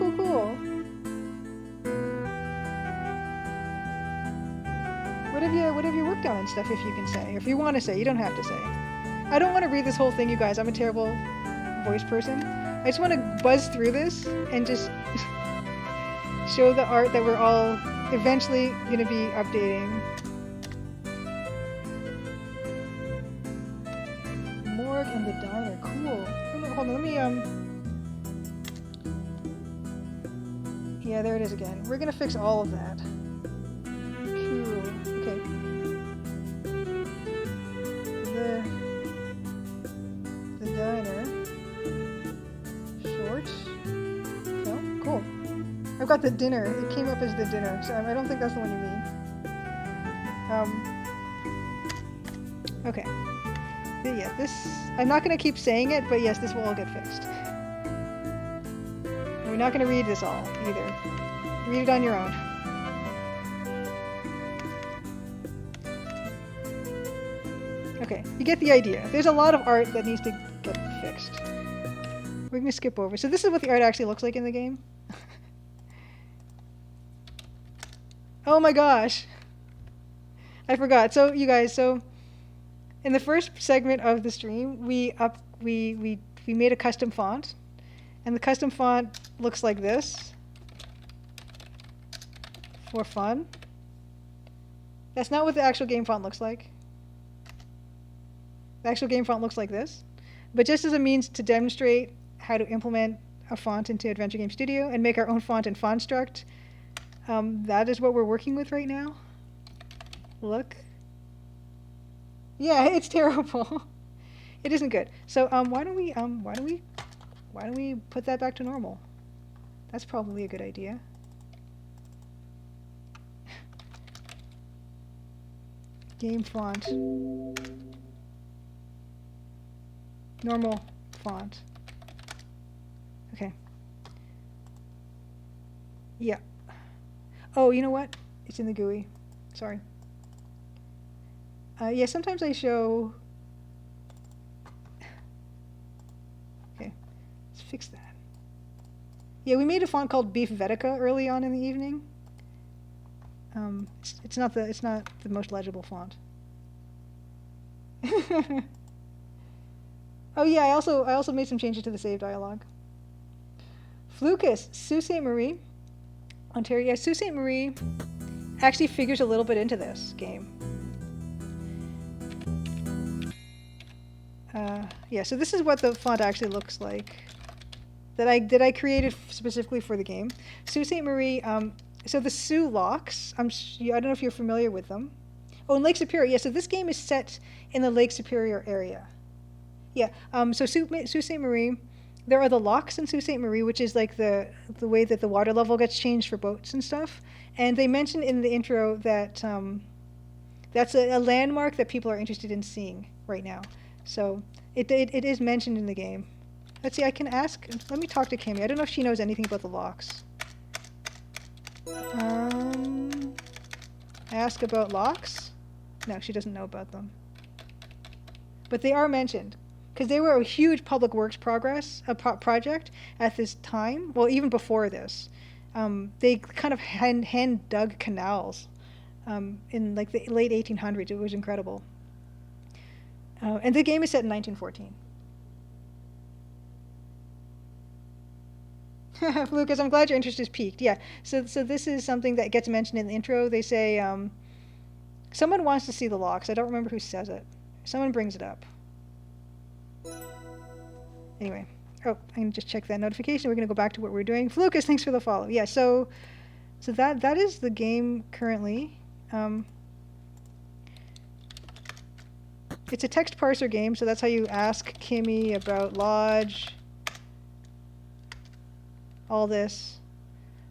What have you worked on and stuff, if you can say? If you want to say, you don't have to say. I don't want to read this whole thing, you guys. I'm a terrible voice person. I just want to buzz through this and just show the art that we're all eventually going to be updating. Morgue and the diner. Cool. Hold on, let me, yeah, there it is again. We're going to fix all of that. Cool. Okay. The diner. Short. No? Cool. I've got the dinner. It came up as the dinner, so I don't think that's the one you mean. Okay. But yeah, this... I'm not going to keep saying it, but yes, this will all get fixed. And we're not going to read this all, either. Read it on your own. Okay, you get the idea. There's a lot of art that needs to get fixed. We're going to skip over. So this is what the art actually looks like in the game. Oh my gosh! I forgot. So you guys, in the first segment of the stream, we made a custom font, And the custom font looks like this. For fun. That's not what the actual game font looks like. The actual game font looks like this. But just as a means to demonstrate how to implement a font into Adventure Game Studio and make our own font in FontStruct, that is what we're working with right now. Look. Yeah, it's terrible. It isn't good. So why don't we put that back to normal? That's probably a good idea. Game font. Normal font. Okay. Yeah. Oh, you know what? It's in the GUI. Sorry. Yeah, sometimes I show... Okay, let's fix that. Yeah, we made a font called Beef Vetica early on in the evening. It's not the most legible font. Oh yeah, I also made some changes to the save dialog. Flucus, Sault Ste. Marie, Ontario. Yeah, Sault Ste. Marie actually figures a little bit into this game. Yeah, so this is what the font actually looks like that I created specifically for the game. Sault Ste. Marie. So the Sioux locks. I don't know if you're familiar with them. Oh, in Lake Superior. Yeah, so this game is set in the Lake Superior area. Yeah. So Sault Ste. Marie. There are the locks in Sault Ste. Marie, which is like the way that the water level gets changed for boats and stuff. And they mentioned in the intro that that's a landmark that people are interested in seeing right now. So it is mentioned in the game. Let's see, I can ask, let me talk to Kimmy. I don't know if she knows anything about the locks. Ask about locks? No, she doesn't know about them. But they are mentioned, because they were a huge public works project at this time. Well, even before this. They kind of hand dug canals in like the late 1800s. It was incredible. And the game is set in 1914. Lucas, I'm glad your interest is piqued. Yeah, so this is something that gets mentioned in the intro. They say, someone wants to see the locks. I don't remember who says it. Someone brings it up. Anyway, I can just check that notification. We're going to go back to what we're doing. Lucas, thanks for the follow. Yeah, so that is the game currently. It's a text parser game, so that's how you ask Kimmy about Lodge. All this.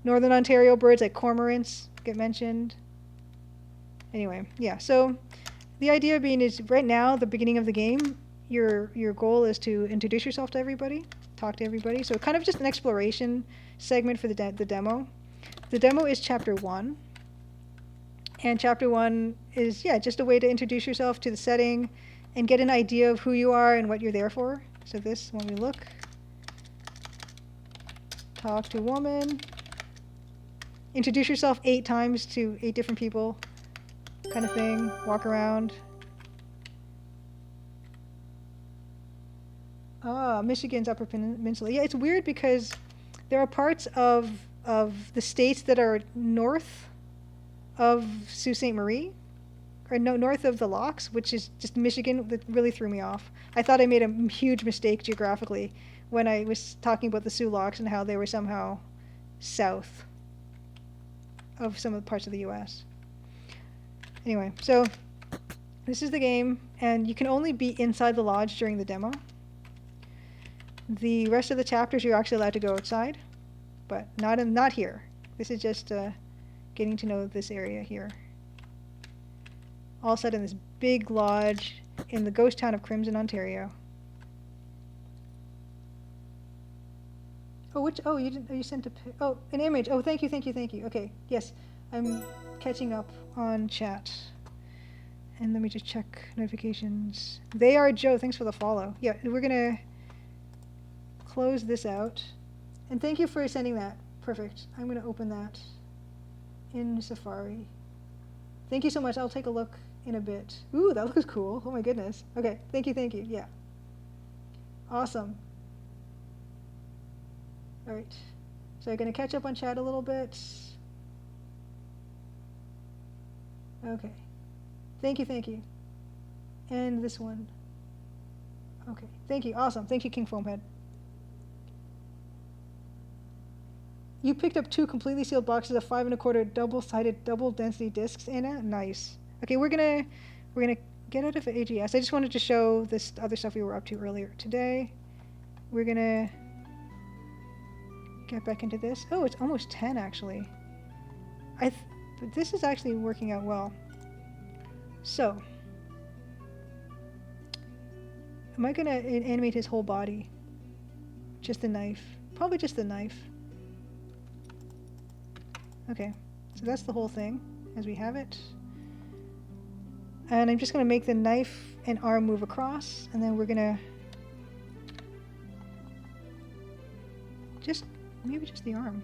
Northern Ontario birds like cormorants get mentioned. Anyway, yeah, so the idea being is right now, the beginning of the game, your goal is to introduce yourself to everybody, talk to everybody. So kind of just an exploration segment for the demo. The demo is Chapter 1. And Chapter 1 is, yeah, just a way to introduce yourself to the setting and get an idea of who you are and what you're there for. So this, when we look, talk to woman, introduce yourself 8 times to 8 different people, kind of thing, walk around. Michigan's Upper Peninsula. Yeah, it's weird because there are parts of the states that are north of Sault Ste. Marie, or no, north of the locks, which is just Michigan. That really threw me off. I thought I made a huge mistake geographically when I was talking about the Sioux locks and how they were somehow south of some of the parts of the U.S. Anyway, so this is the game, and you can only be inside the lodge during the demo. The rest of the chapters you're actually allowed to go outside, but not here. This is just getting to know this area here. All set in this big lodge in the ghost town of Crimson, Ontario. Oh, you sent an image. Oh, thank you. Okay, yes, I'm catching up on chat. And let me just check notifications. They are Joe. Thanks for the follow. Yeah, we're gonna close this out. And thank you for sending that. Perfect. I'm gonna open that in Safari. Thank you so much. I'll take a look in a bit. Ooh, that looks cool. Oh my goodness. Okay, thank you. Yeah. Awesome. Alright. So I'm going to catch up on chat a little bit. Okay. Thank you. And this one. Okay. Thank you. Awesome. Thank you, King Foamhead. You picked up 2 completely sealed boxes of 5 1/4 double-sided, double-density discs, Anna. Nice. Okay, we're gonna get out of AGS. I just wanted to show this other stuff we were up to earlier today. We're gonna get back into this. Oh, it's almost 10 actually. But this is actually working out well. So, am I gonna animate his whole body? Just the knife. Probably just the knife. Okay, so that's the whole thing as we have it. And I'm just going to make the knife and arm move across, and then we're going to maybe just the arm.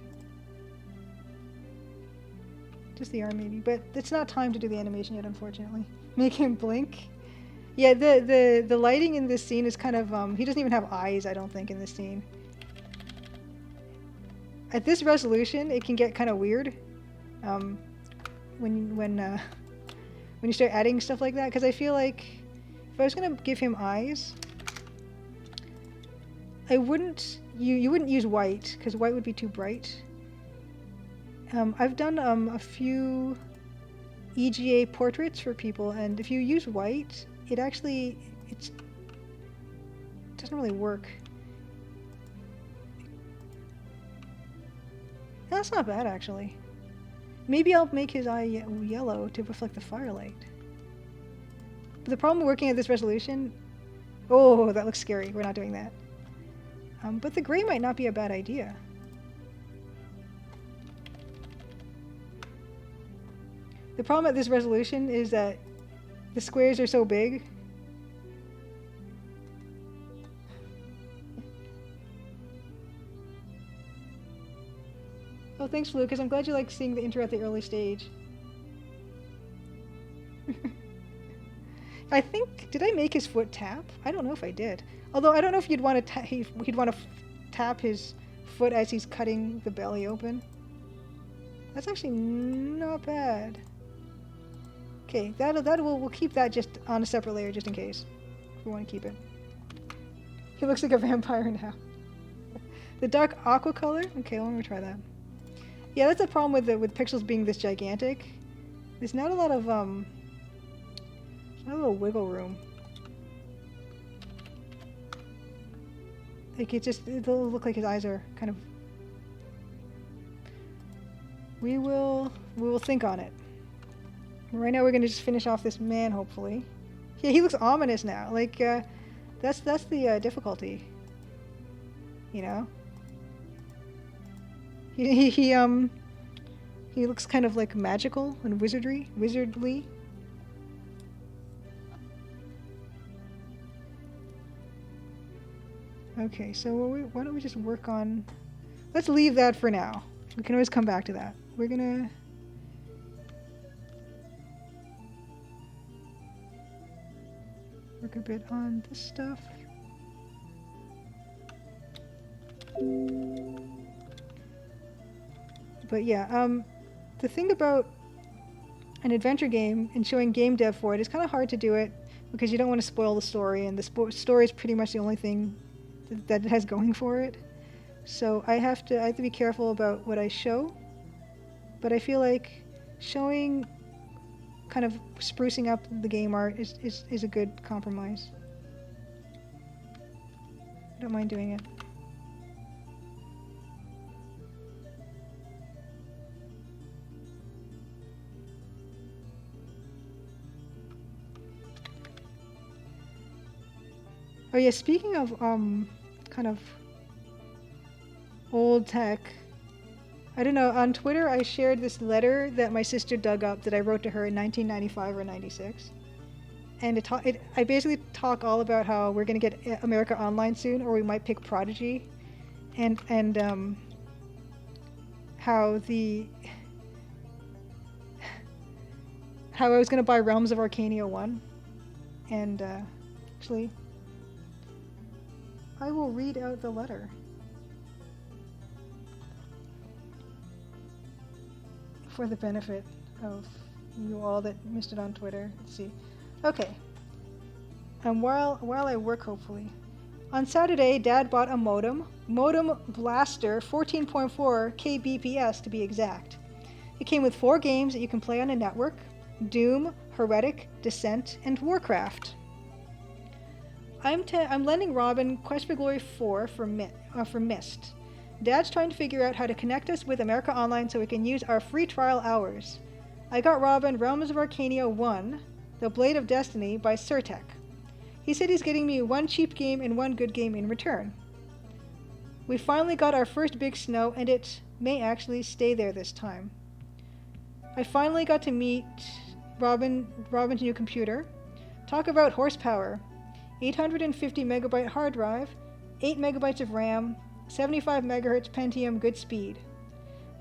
Just the arm maybe, but it's not time to do the animation yet, unfortunately. Make him blink. Yeah, the lighting in this scene is kind of, he doesn't even have eyes, I don't think, in this scene. At this resolution, it can get kind of weird when you start adding stuff like that, because I feel like if I was going to give him eyes, I wouldn't, you wouldn't use white, because white would be too bright. I've done a few EGA portraits for people, and if you use white, it doesn't really work. That's not bad, actually. Maybe I'll make his eye yellow to reflect the firelight. But the problem working at this resolution... Oh, that looks scary. We're not doing that. But the gray might not be a bad idea. The problem at this resolution is that the squares are so big. Oh, thanks, Lucas. I'm glad you like seeing the intro at the early stage. I think, did I make his foot tap? I don't know if I did. Although I don't know if he'd want to tap his foot as he's cutting the belly open. That's actually not bad. Okay, we'll keep that just on a separate layer just in case. If we want to keep it. He looks like a vampire now. The dark aqua color? Okay, let me try that. Yeah, that's the problem with pixels being this gigantic. There's not a lot of not a little wiggle room. Like it'll look like his eyes are kind of. We will think on it. Right now we're gonna just finish off this man, hopefully. Yeah, he looks ominous now. Like that's the difficulty. You know. He looks kind of like magical and wizardly. Okay, so why don't we just work on... Let's leave that for now. We can always come back to that. We're gonna... work a bit on this stuff. But yeah, the thing about an adventure game and showing game dev for it is kind of hard to do it because you don't want to spoil the story, and the story is pretty much the only thing that it has going for it. So I have to be careful about what I show, but I feel like showing kind of sprucing up the game art is a good compromise. I don't mind doing it. Oh yeah, speaking of kind of old tech, I don't know, on Twitter I shared this letter that my sister dug up that I wrote to her in 1995 or 96. And I basically talk all about how we're going to get America Online soon, or we might pick Prodigy, and how I was going to buy Realms of Arcania 1, and actually I will read out the letter. for the benefit of you all that missed it on Twitter. Let's see. Okay. And while I work, hopefully. On Saturday, Dad bought a modem Blaster 14.4 kbps to be exact. It came with 4 games that you can play on a network: Doom, Heretic, Descent, and Warcraft. I'm lending Robin Quest for Glory 4 for Myst. Dad's trying to figure out how to connect us with America Online so we can use our free trial hours. I got Robin Realms of Arcania 1, The Blade of Destiny by Surtec. He said he's getting me 1 cheap game and 1 good game in return. We finally got our first big snow, and it may actually stay there this time. I finally got to meet Robin's new computer. Talk about horsepower. 850 megabyte hard drive, 8 megabytes of RAM, 75 megahertz Pentium good speed.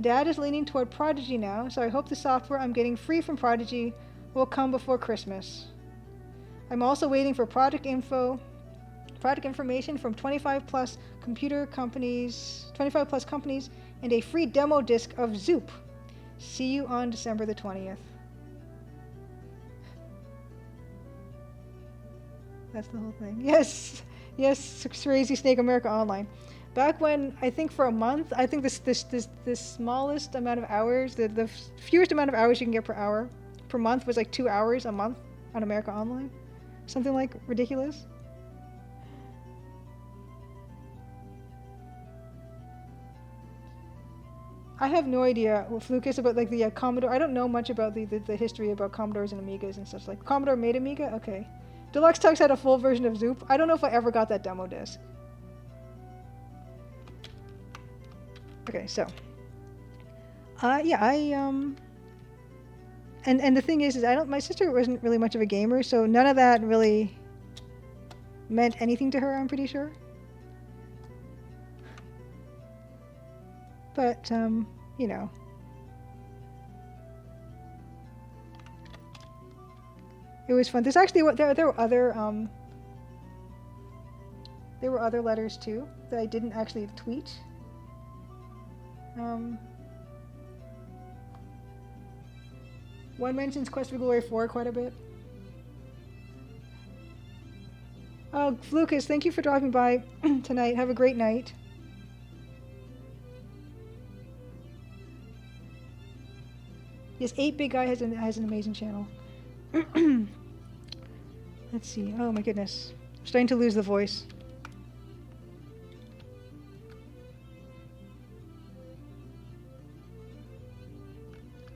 Dad is leaning toward Prodigy now, so I hope the software I'm getting free from Prodigy will come before Christmas. I'm also waiting for product information from 25 plus companies, and a free demo disc of Zoop. See you on December the 20th. That's the whole thing. Yes, Crazy Snake America Online. Back when, I think for a month, I think the smallest amount of hours, the fewest amount of hours you can get per month was like 2 hours a month on America Online. Something like ridiculous. I have no idea, Lucas, about like the Commodore. I don't know much about the history about Commodores and Amigas and such. Like Commodore made Amiga? Okay. Deluxe Tux had a full version of Zoop. I don't know if I ever got that demo disc. Okay, so. And the thing is my sister wasn't really much of a gamer, so none of that really meant anything to her, I'm pretty sure. But, you know. It was fun. There's actually there were other letters too that I didn't actually tweet. One mentions Quest for Glory 4 quite a bit. Oh, Lucas, thank you for dropping by tonight. Have a great night. Yes, 8-Bit Guy has an amazing channel. Let's see. Oh my goodness. I'm starting to lose the voice.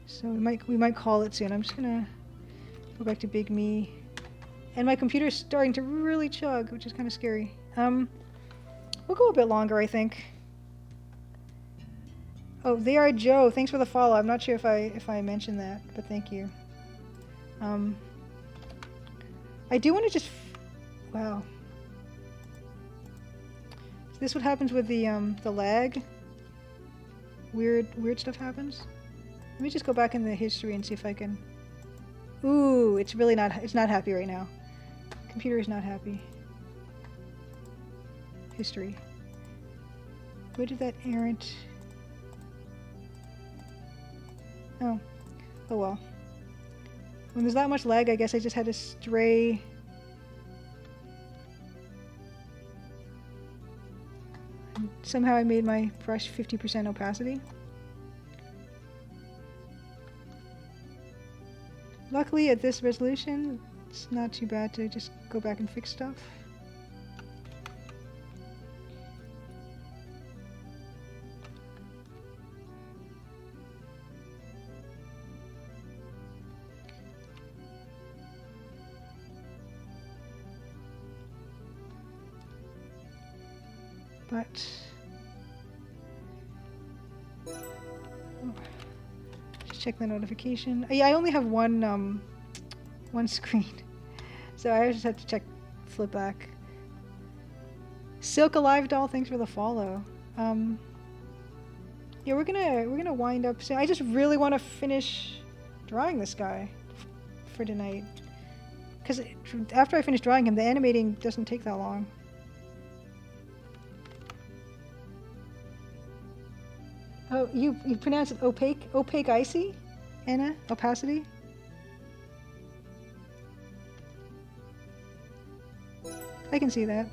So we might call it soon. I'm just gonna go back to Big Me. And my computer's starting to really chug, which is kind of scary. We'll go a bit longer, I think. Oh, they are Joe. Thanks for the follow. I'm not sure if I mentioned that, but thank you. I do want to just... Wow. Is this what happens with the lag? Weird stuff happens? Let me just go back in the history and see if I can... Ooh, it's not happy right now. Computer is not happy. History. Where did that errant... Oh. Oh well. When there's that much lag, I guess I just had to stray... And somehow I made my brush 50% opacity. Luckily, at this resolution, it's not too bad to just go back and fix stuff. But... check the notification. Yeah, I only have one screen, so I just have to flip back. Silk Alive Doll, thanks for the follow. Yeah, we're gonna wind up soon. I just really want to finish drawing this guy for tonight, because after I finish drawing him, the animating doesn't take that long. Oh, you pronounce it opaque icy? Anna? Opacity? I can see that.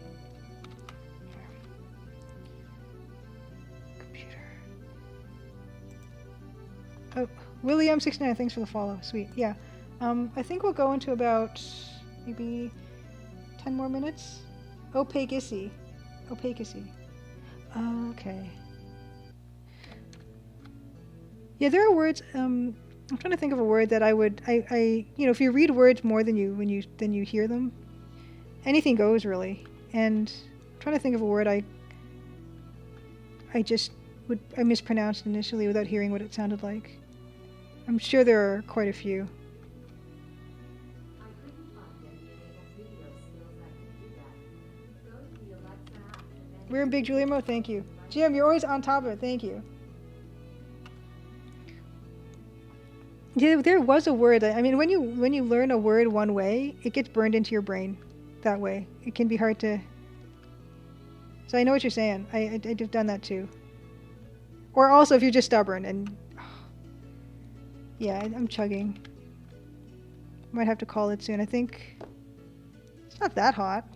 Computer. Oh, William69, thanks for the follow. Sweet. Yeah. I think we'll go into about maybe 10 more minutes. Opacacy. Opacacy. Okay. Yeah, there are words. I'm trying to think of a word that I would. If you read words more than you hear them, anything goes really. And I'm trying to think of a word I mispronounced initially without hearing what it sounded like. I'm sure there are quite a few. I couldn't find any enabled video skills that can do that. Go to the Alexa app and then We're in Big Julia mode. Thank you, Jim. You're always on top of it. Thank you. Yeah, there was a word. I mean, when you learn a word one way, it gets burned into your brain that way. It can be hard to. So I know what you're saying. I've done that too. Or also if you're just stubborn and. Yeah, I'm chugging. Might have to call it soon. I think it's not that hot.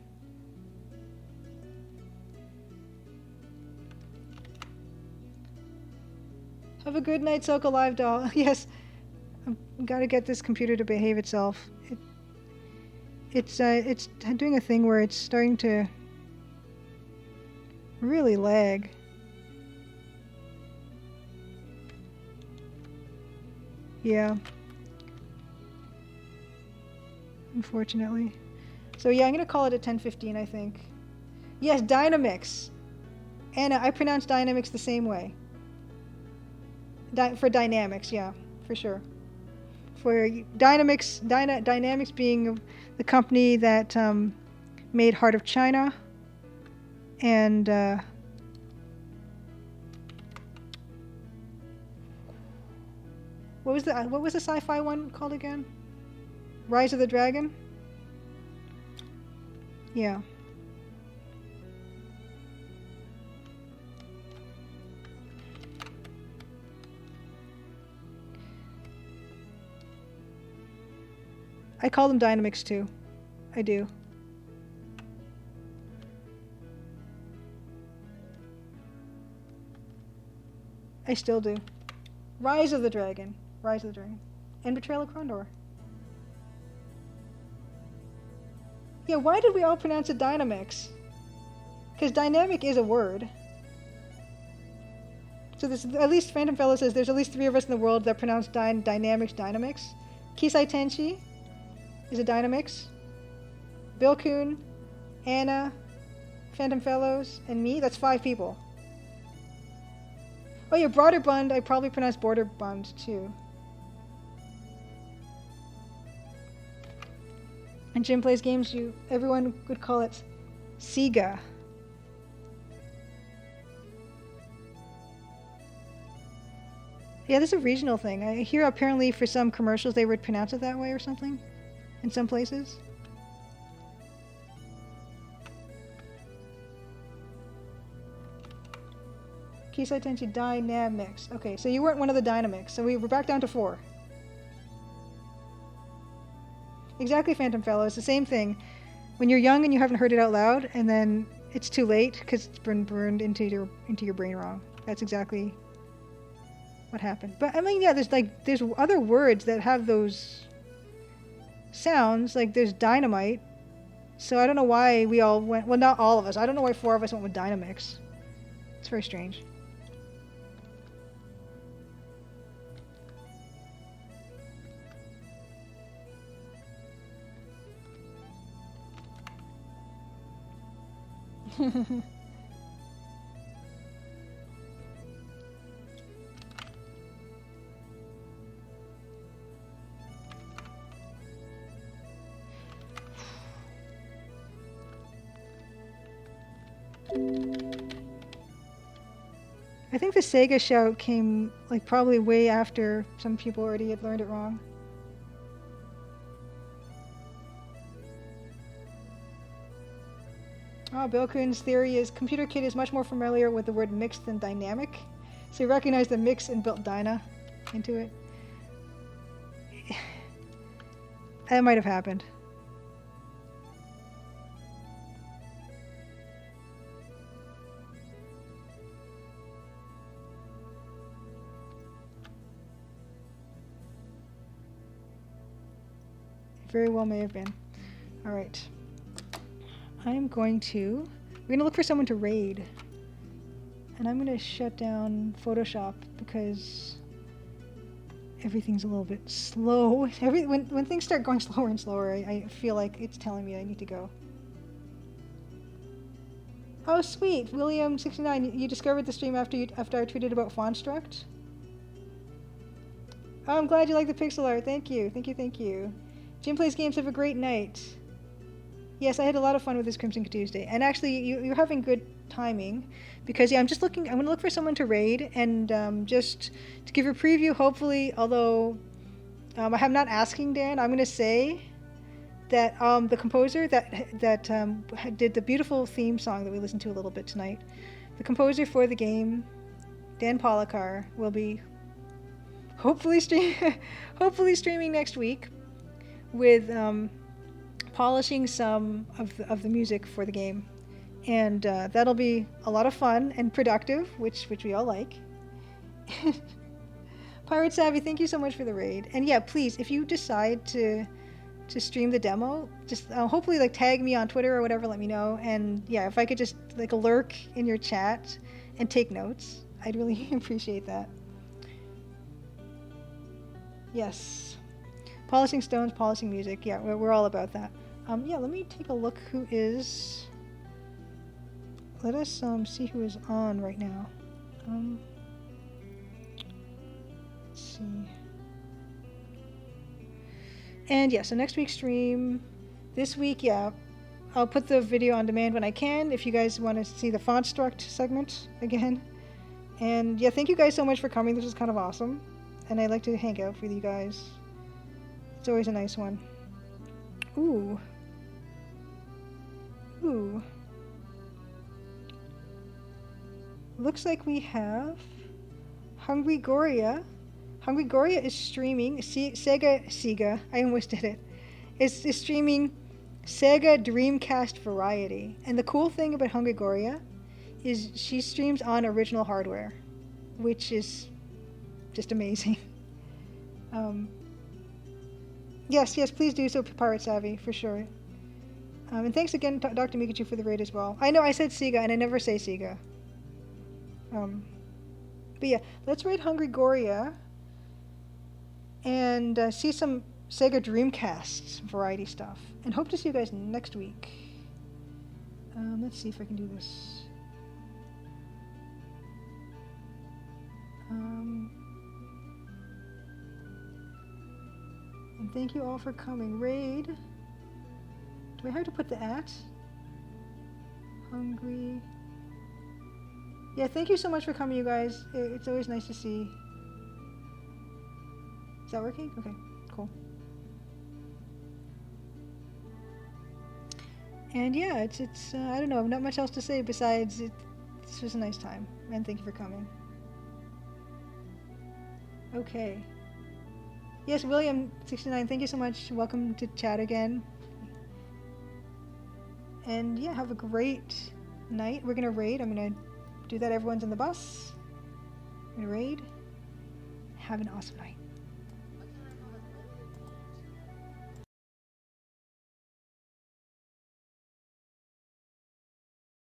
Have a good night, Soka Live doll. Yes. I've got to get this computer to behave itself. It's doing a thing where it's starting to really lag. Yeah. Unfortunately. So yeah, I'm gonna call it at 10:15, I think. Yes, Dynamics. Anna, I pronounce Dynamics the same way. For Dynamics, yeah, for sure. For Dynamics, Dynamics being the company that made Heart of China, and what was the sci-fi one called again? Rise of the Dragon? Yeah. I call them Dynamics too. I do. I still do. Rise of the Dragon. Rise of the Dragon. And Betrayal of Krondor. Yeah, why did we all pronounce it Dynamics? Because dynamic is a word. So there's, at least Phantom Fellow says there's at least 3 of us in the world that pronounce Dynamics. Kisai Tenshi is a Dynamics. Bill Kuhn, Anna, Phantom Fellows, and me. That's 5 people. Oh yeah, Broderbund, I probably pronounce Borderbund too. And Jim plays games, everyone would call it Sega. Yeah, this is a regional thing. I hear apparently for some commercials they would pronounce it that way or something in some places. Kisai Tenchi Dynamics. Okay, so you weren't one of the Dynamics, so we're back down to 4. Exactly, Phantom Fellow. It's the same thing. When you're young and you haven't heard it out loud, and then it's too late because it's been burned into your brain wrong. That's exactly what happened. But I mean, yeah, there's other words that have those sounds. Like there's dynamite. So I don't know why we all went. Well, not all of us. I don't know why 4 of us went with Dynamics. It's very strange. I think the Sega shout came like probably way after some people already had learned it wrong. Oh, Bill Kuhn's theory is Computer Kid is much more familiar with the word mixed than dynamic. So he recognized the mix and built Dyna into it. That might have happened. Very well may have been. All right. I'm going to... We're going to look for someone to raid. And I'm going to shut down Photoshop because everything's a little bit slow. When things start going slower and slower, I feel like it's telling me I need to go. Oh, sweet. William69, you discovered the stream after I tweeted about Fonstruct? Oh, I'm glad you like the pixel art. Thank you. Thank you, thank you. Jim Plays Games, have a great night. Yes, I had a lot of fun with this Crimson Tuesday. And actually, you're having good timing. Because, yeah, I'm going to look for someone to raid. And just to give a preview, hopefully, although I'm not asking Dan, I'm going to say that the composer that did the beautiful theme song that we listened to a little bit tonight, the composer for the game, Dan Polakar, will be hopefully streaming next week with polishing some of the music for the game, and that'll be a lot of fun and productive, which we all like. Pirate Savvy, thank you so much for the raid. And yeah, please, if you decide to stream the demo, just hopefully like tag me on Twitter or whatever, let me know. And yeah, if I could just like lurk in your chat and take notes, I'd really appreciate that. Yes. Polishing stones, polishing music. Yeah, we're all about that. Yeah, let me take a look who is... Let us see who is on right now. Let's see. And yeah, so next week's stream, this week, yeah, I'll put the video on demand when I can if you guys want to see the Fonstruct segment again. And yeah, thank you guys so much for coming. This was kind of awesome. And I like to hang out with you guys. It's always a nice one. Ooh. Ooh. Looks like we have Hungry Goria. Hungry Goria is streaming Sega, I almost did it. Is streaming Sega Dreamcast Variety. And the cool thing about Hungry Goria is she streams on original hardware, which is just amazing. Yes, please do so, Pirate Savvy, for sure. And thanks again, Dr. Mikachu, for the raid as well. I know I said Sega, and I never say Sega. But yeah, let's raid Hungry Goria and see some Sega Dreamcast variety stuff. And hope to see you guys next week. Let's see if I can do this. And thank you all for coming. Raid. Do I have to put the @ Hungry? Yeah, thank you so much for coming, you guys. It's always nice to see. Is that working? Okay, cool. And yeah, it's I don't know, not much else to say besides this was a nice time, and thank you for coming. Okay. Yes, William69, thank you so much. Welcome to chat again. And yeah, have a great night. We're gonna raid. I'm gonna do that. Everyone's in the bus. I'm gonna raid. Have an awesome night.